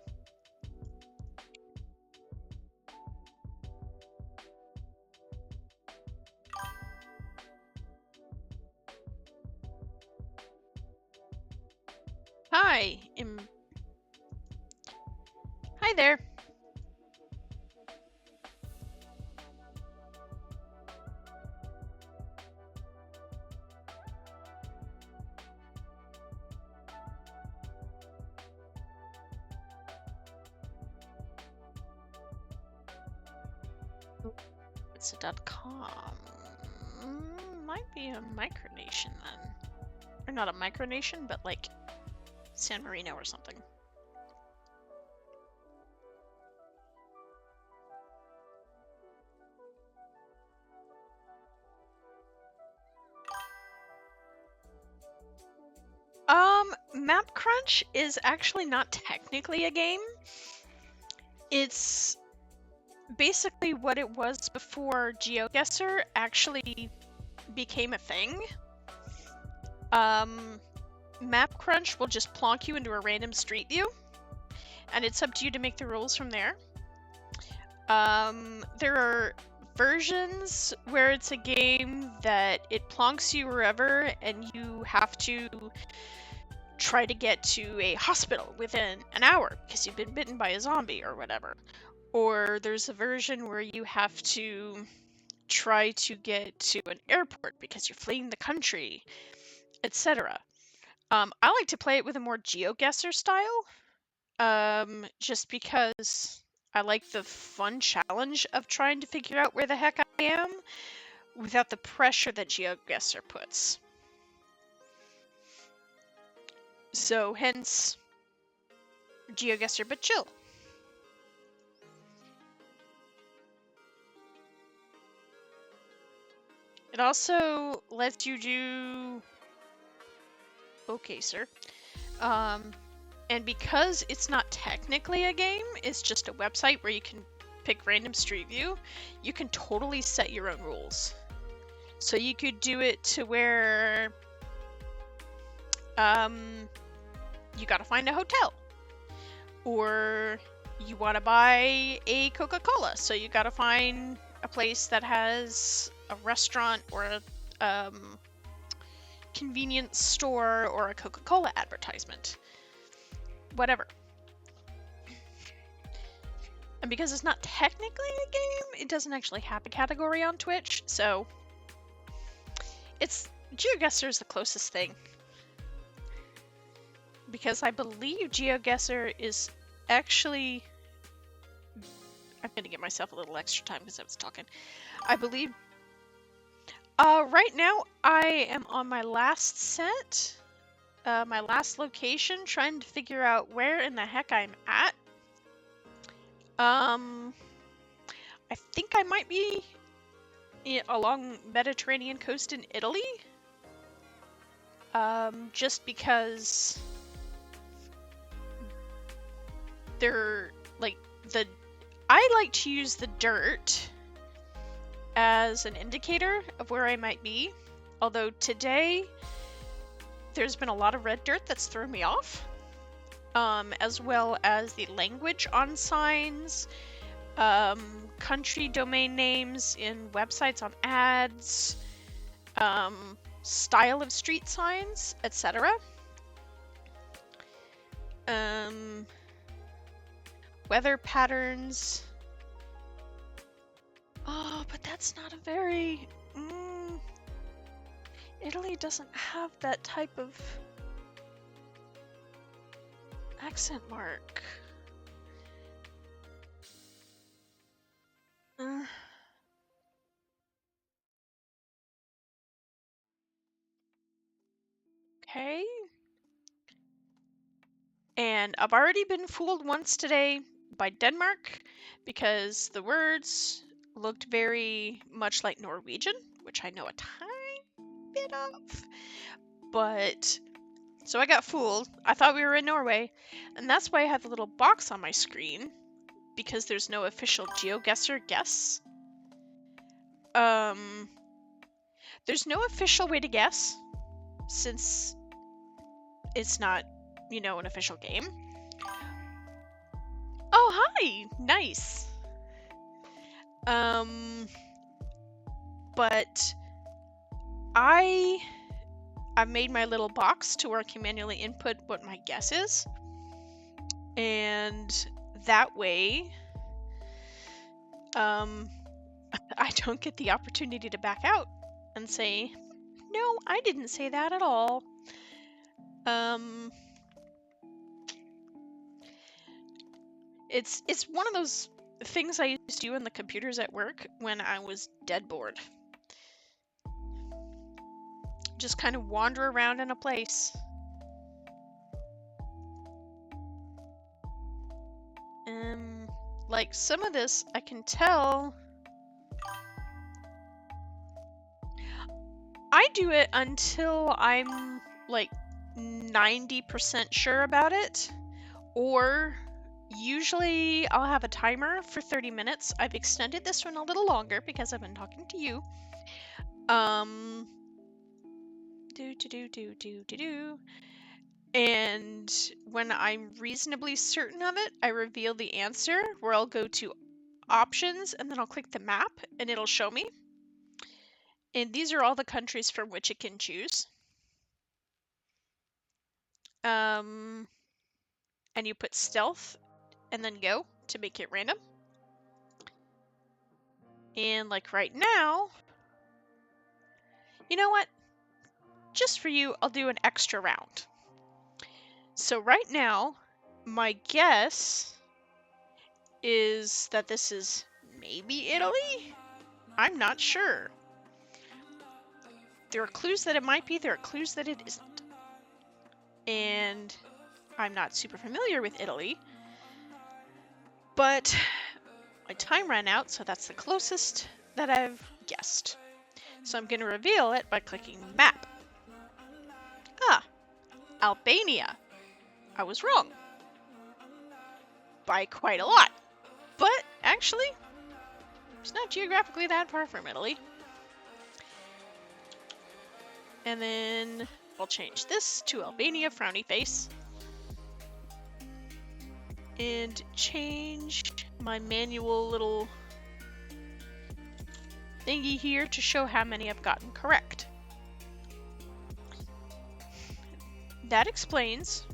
Hi, hi there. It's a .com. Might be a micronation then. Or not a micronation, but like San Marino or something. Mapcrunch is actually not technically a game. It's basically what it was before Geoguessr actually became a thing. Mapcrunch will just plonk you into a random street view, and it's up to you to make the rules from there. There are versions where it's a game that it plonks you wherever, and you have to try to get to a hospital within an hour because you've been bitten by a zombie or whatever. Or there's a version where you have to try to get to an airport because you're fleeing the country, etc. I like to play it with a more GeoGuessr style, just because I like the fun challenge of trying to figure out where the heck I am without the pressure that GeoGuessr puts. So hence, GeoGuessr but chill. It also lets you do... Okay, sir. And because it's not technically a game, it's just a website where you can pick random street view, you can totally set your own rules. So you could do it to where you gotta find a hotel, or you want to buy a Coca-Cola, so you gotta find a place that has a restaurant or a convenience store or a Coca-Cola advertisement. Whatever. And because it's not technically a game, it doesn't actually have a category on Twitch, so it's... GeoGuessr is the closest thing. Because I believe GeoGuessr is actually... I'm gonna give myself a little extra time because I was talking. I believe... right now, I am on my last set, my last location, trying to figure out where in the heck I'm at. I think I might be along Mediterranean coast in Italy. Just because they're like I like to use the dirt as an indicator of where I might be. Although today there's been a lot of red dirt that's thrown me off. As well as the language on signs, country domain names in websites on ads, style of street signs, etc. Weather patterns. Oh, but that's not a very... Italy doesn't have that type of accent mark. Okay. And I've already been fooled once today by Denmark because the words looked very much like Norwegian, which I know a tiny bit of. But, so I got fooled. I thought we were in Norway. And that's why I have the little box on my screen, because there's no official GeoGuessr guess. There's no official way to guess, since it's not you know, an official game. Oh, hi! Nice! But I've made my little box to where I can manually input what my guess is. And that way, I don't get the opportunity to back out and say, no, I didn't say that at all. It's one of those things I used to do on the computers at work when I was dead bored. Just kind of wander around in a place. Like some of this, I can tell. I do it until I'm like 90% sure about it, or usually I'll have a timer for 30 minutes. I've extended this one a little longer because I've been talking to you. And when I'm reasonably certain of it, I reveal the answer, where I'll go to options and then I'll click the map and it'll show me. And these are all the countries from which it can choose. And you put stealth and then go to make it random. And like right now, you know what? Just for you, I'll do an extra round. So right now, my guess is that this is maybe Italy? I'm not sure. There are clues that it might be, there are clues that it isn't. And I'm not super familiar with Italy, but my time ran out, so that's the closest that I've guessed. So I'm going to reveal it by clicking map. Ah, Albania. I was wrong. By quite a lot. But actually, it's not geographically that far from Italy. And then I'll change this to Albania frowny face. And change my manual little thingy here to show how many I've gotten correct. That explains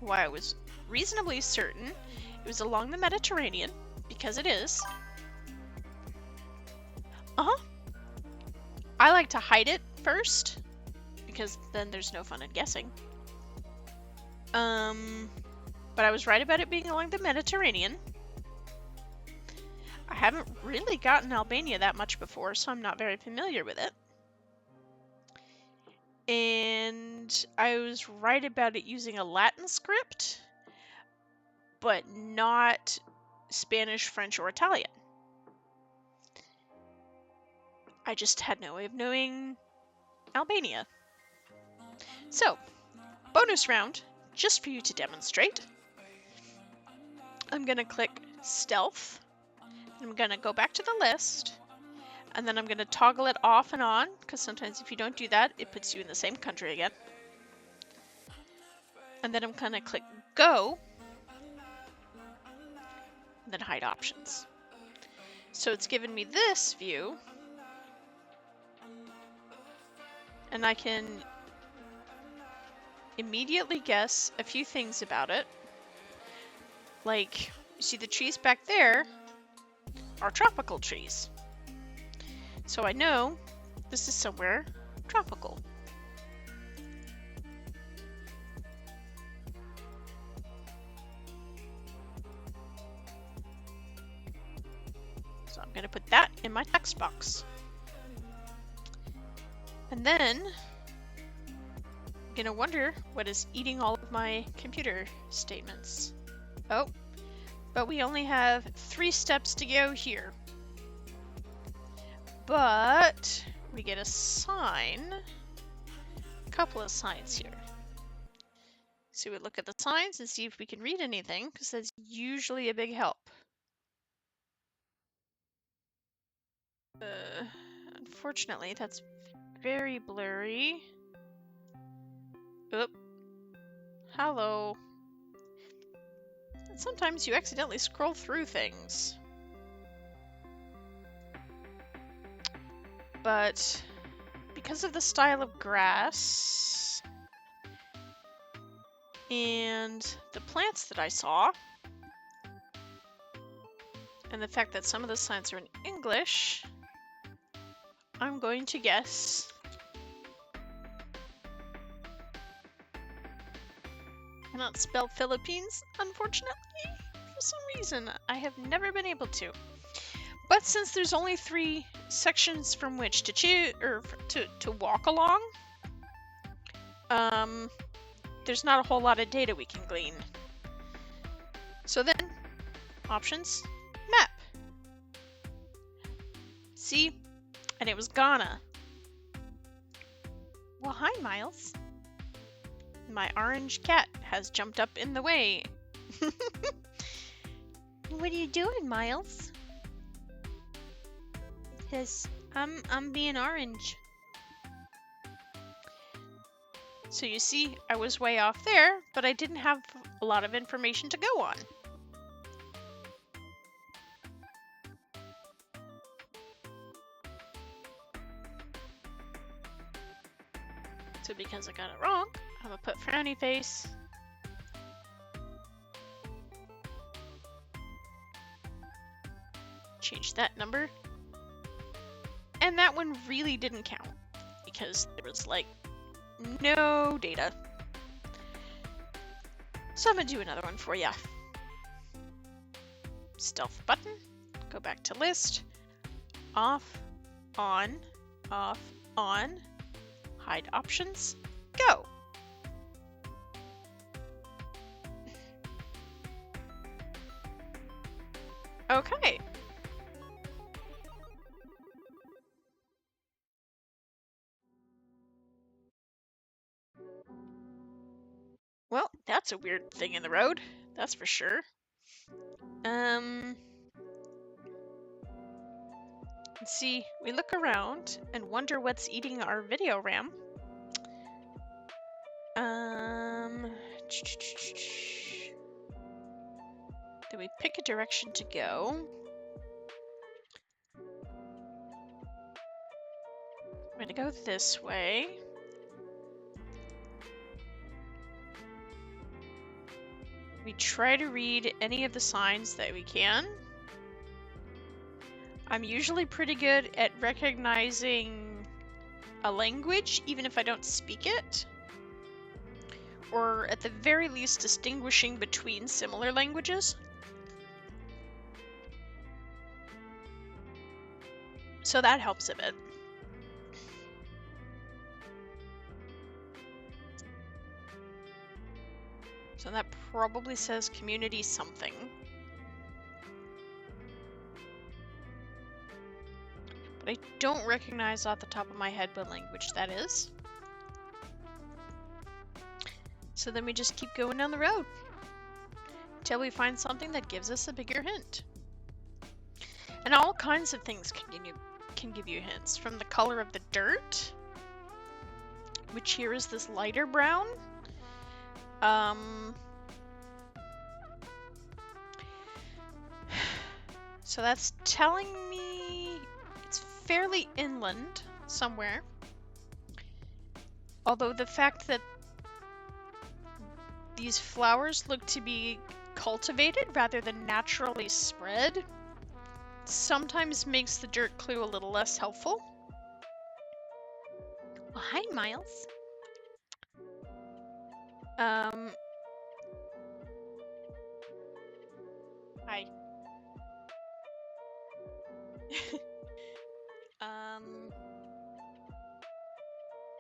why I was reasonably certain it was along the Mediterranean, because it is. I like to hide it first, because then there's no fun in guessing. But I was right about it being along the Mediterranean. I haven't really gotten Albania that much before, so I'm not very familiar with it. And I was right about it using a Latin script, but not Spanish, French, or Italian. I just had no way of knowing Albania. So, bonus round, just for you to demonstrate. I'm going to click Stealth. I'm going to go back to the list. And then I'm going to toggle it off and on, because sometimes if you don't do that, it puts you in the same country again. And then I'm going to click Go. And then hide options. So it's given me this view. And I can immediately guess a few things about it. Like, you see the trees back there are tropical trees. So I know this is somewhere tropical. So I'm going to put that in my text box. And then I'm going to wonder what is eating all of my computer statements. Oh, but we only have 3 steps to go here. But we get a sign, a couple of signs here. So we look at the signs and see if we can read anything, because that's usually a big help. Unfortunately, that's very blurry. Oop. Hello. And sometimes you accidentally scroll through things. But because of the style of grass and the plants that I saw, and the fact that some of the signs are in English, I'm going to guess I cannot spell Philippines, unfortunately. For some reason, I have never been able to. But since there's only 3 sections from which to choose or to walk along, there's not a whole lot of data we can glean. So then, options, map. See? And it was Ghana. Well, hi, Miles. My orange cat has jumped up in the way. What are you doing, Miles? Because I'm being orange. So you see, I was way off there, but I didn't have a lot of information to go on. So because I got it wrong, I'm gonna put frowny face. Change that number. And that one really didn't count because there was like no data. So I'm gonna do another one for ya. Stealth button, go back to list, off, on, hide options, go. Okay. Well, that's a weird thing in the road, that's for sure. Let's see, we look around and wonder what's eating our video RAM. Then we pick a direction to go. I'm gonna go this way. We try to read any of the signs that we can. I'm usually pretty good at recognizing a language, even if I don't speak it. Or at the very least, distinguishing between similar languages. So that helps a bit. So that probably says community something. But I don't recognize off the top of my head what language that is. So then we just keep going down the road until we find something that gives us a bigger hint. And all kinds of things can give you hints, from the color of the dirt, which here is this lighter brown. So that's telling me it's fairly inland somewhere. Although the fact that these flowers look to be cultivated rather than naturally spread sometimes makes the dirt clue a little less helpful. Well, hi, Miles. Hi.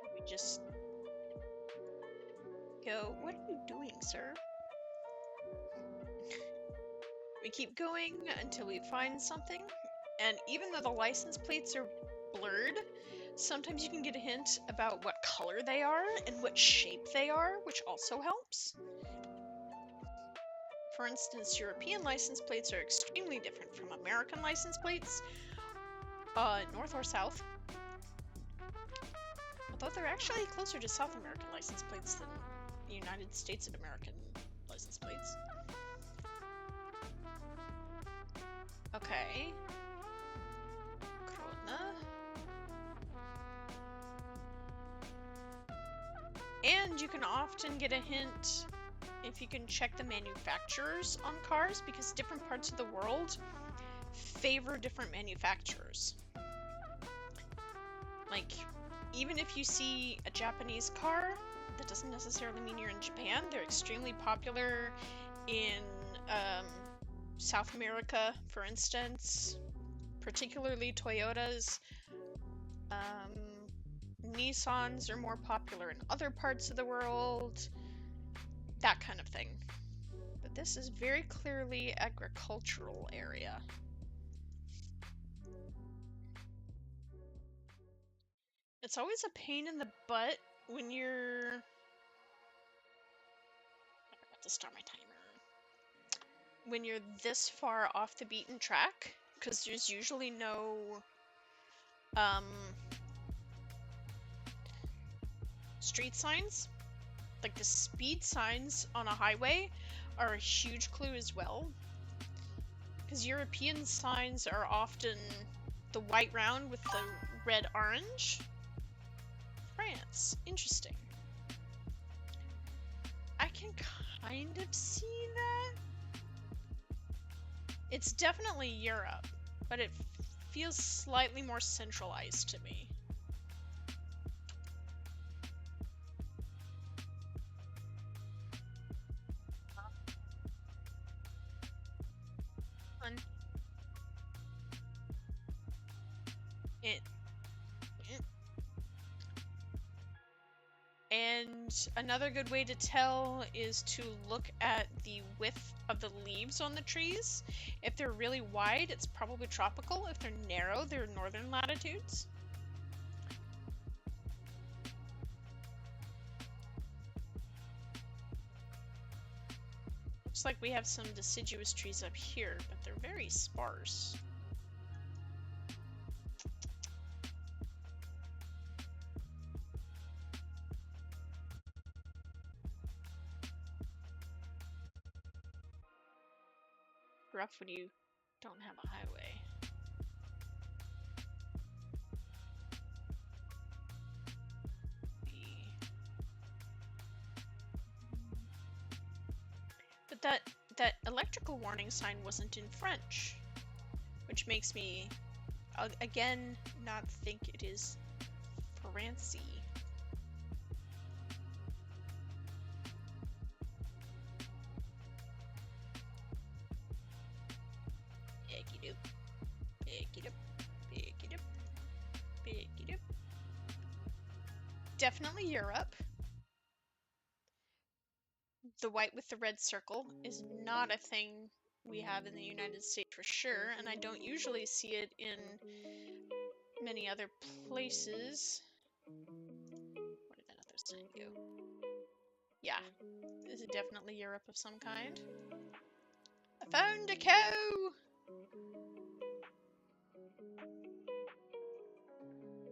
Let me just go. What are you doing, sir? We keep going until we find something, and even though the license plates are blurred, sometimes you can get a hint about what color they are and what shape they are, which also helps. For instance, European license plates are extremely different from American license plates, north or south. Although they're actually closer to South American license plates than United States and American license plates. Okay. Krona. And you can often get a hint if you can check the manufacturers on cars, because different parts of the world favor different manufacturers. Like, even if you see a Japanese car, that doesn't necessarily mean you're in Japan. They're extremely popular in South America, for instance, particularly Toyotas. Nissans are more popular in other parts of the world, that kind of thing. But this is very clearly agricultural area. It's always a pain in the butt when you're... I forgot to start my timer. When you're this far off the beaten track, because there's usually no street signs. Like the speed signs on a highway are a huge clue as well, because European signs are often the white round with the red orange. France, interesting. I can kind of see that. It's definitely Europe, but it feels slightly more centralized to me. And another good way to tell is to look at the width of the leaves on the trees. If they're really wide, it's probably tropical. If they're narrow, they're northern latitudes. Looks like we have some deciduous trees up here, but they're very sparse. Rough when you don't have a highway. But that electrical warning sign wasn't in French, which makes me again not think it is Francie. Definitely Europe. The white with the red circle is not a thing we have in the United States for sure, and I don't usually see it in many other places. Where did that other sign go? Yeah, this is definitely Europe of some kind. I found a cow!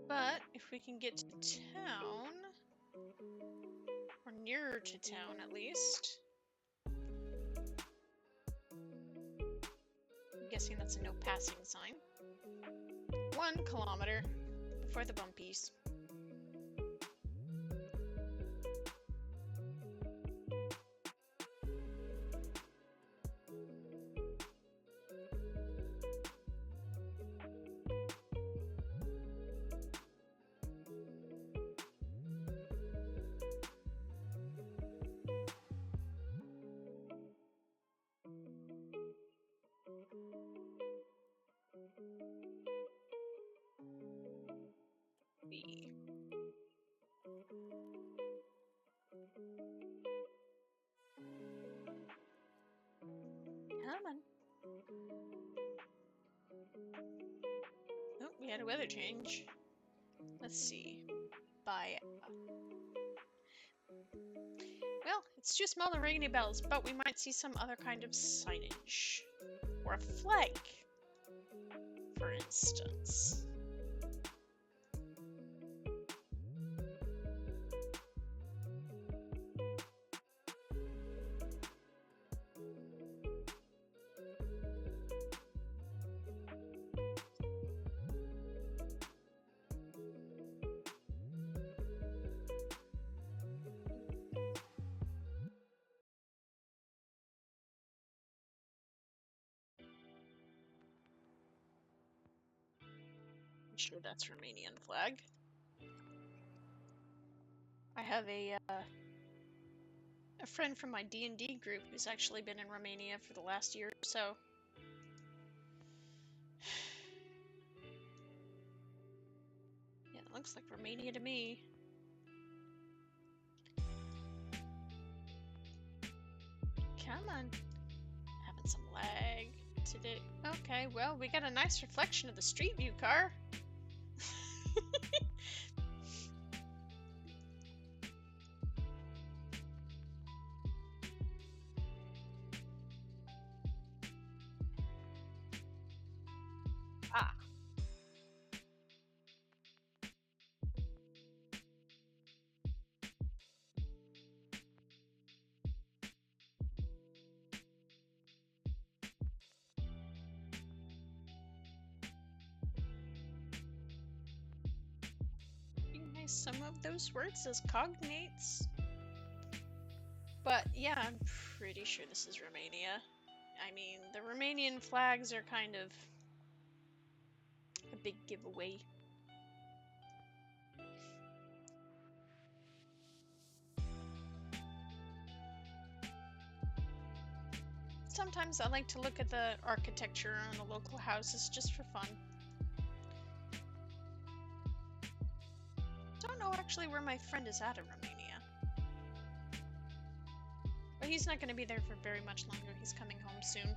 But if we can get to town, or nearer to town at least. I'm guessing that's a no passing sign. 1 kilometer before the bumpies. Come on. Oh, we had a weather change. Let's see. Bye. Well, it's too small to ring any bells, but we might see some other kind of signage. Or a flag, for instance. I'm sure that's Romanian flag. I have a friend from my D&D group who's actually been in Romania for the last year or so. Yeah, it looks like Romania to me. Come on. Having some lag today. Okay, well, we got a nice reflection of the Street View car. Ah. Recognize some of those words as cognates. But yeah, I'm pretty sure this is Romania. I mean, the Romanian flags are kind of a big giveaway. Sometimes I like to look at the architecture on the local houses just for fun. Don't know actually where my friend is at in Romania. But he's not going to be there for very much longer. He's coming home soon.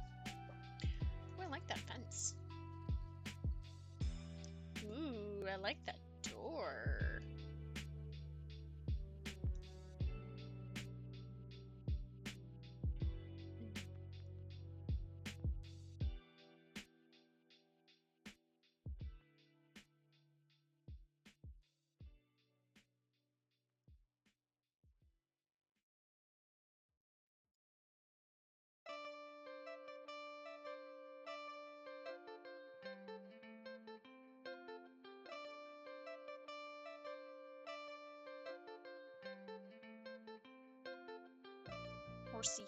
Ooh, I like that fence. Ooh, I like that door. Horsey.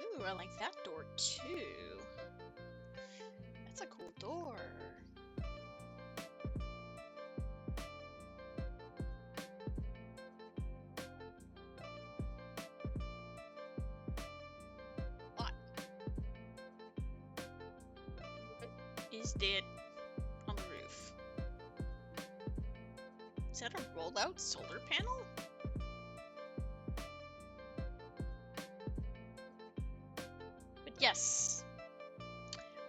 Ooh, I like that door too. That's a cool door. What is dead on the roof? Is that a rolled out solar panel? But yes,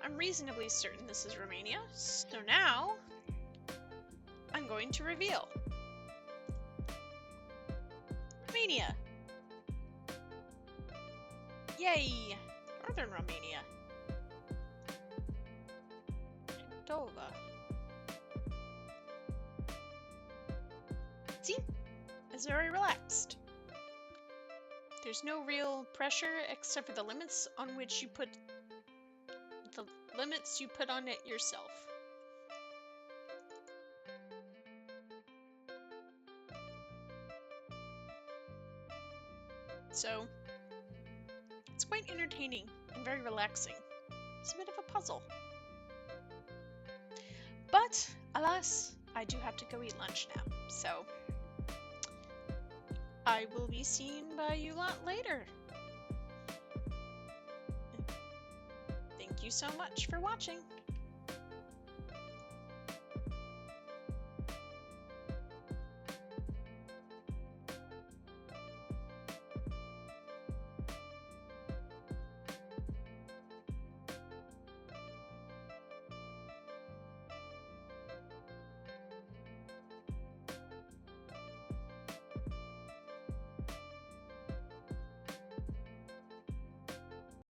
I'm reasonably certain this is Romania. So now I'm going to reveal. Romania! Yay! Northern Romania. Moldova. See? It's very relaxed. There's no real pressure except for the limits on which you put on it yourself. So it's quite entertaining and very relaxing. It's a bit of a puzzle. But alas, I do have to go eat lunch now, so I will be seen by you lot later. Thank you so much for watching.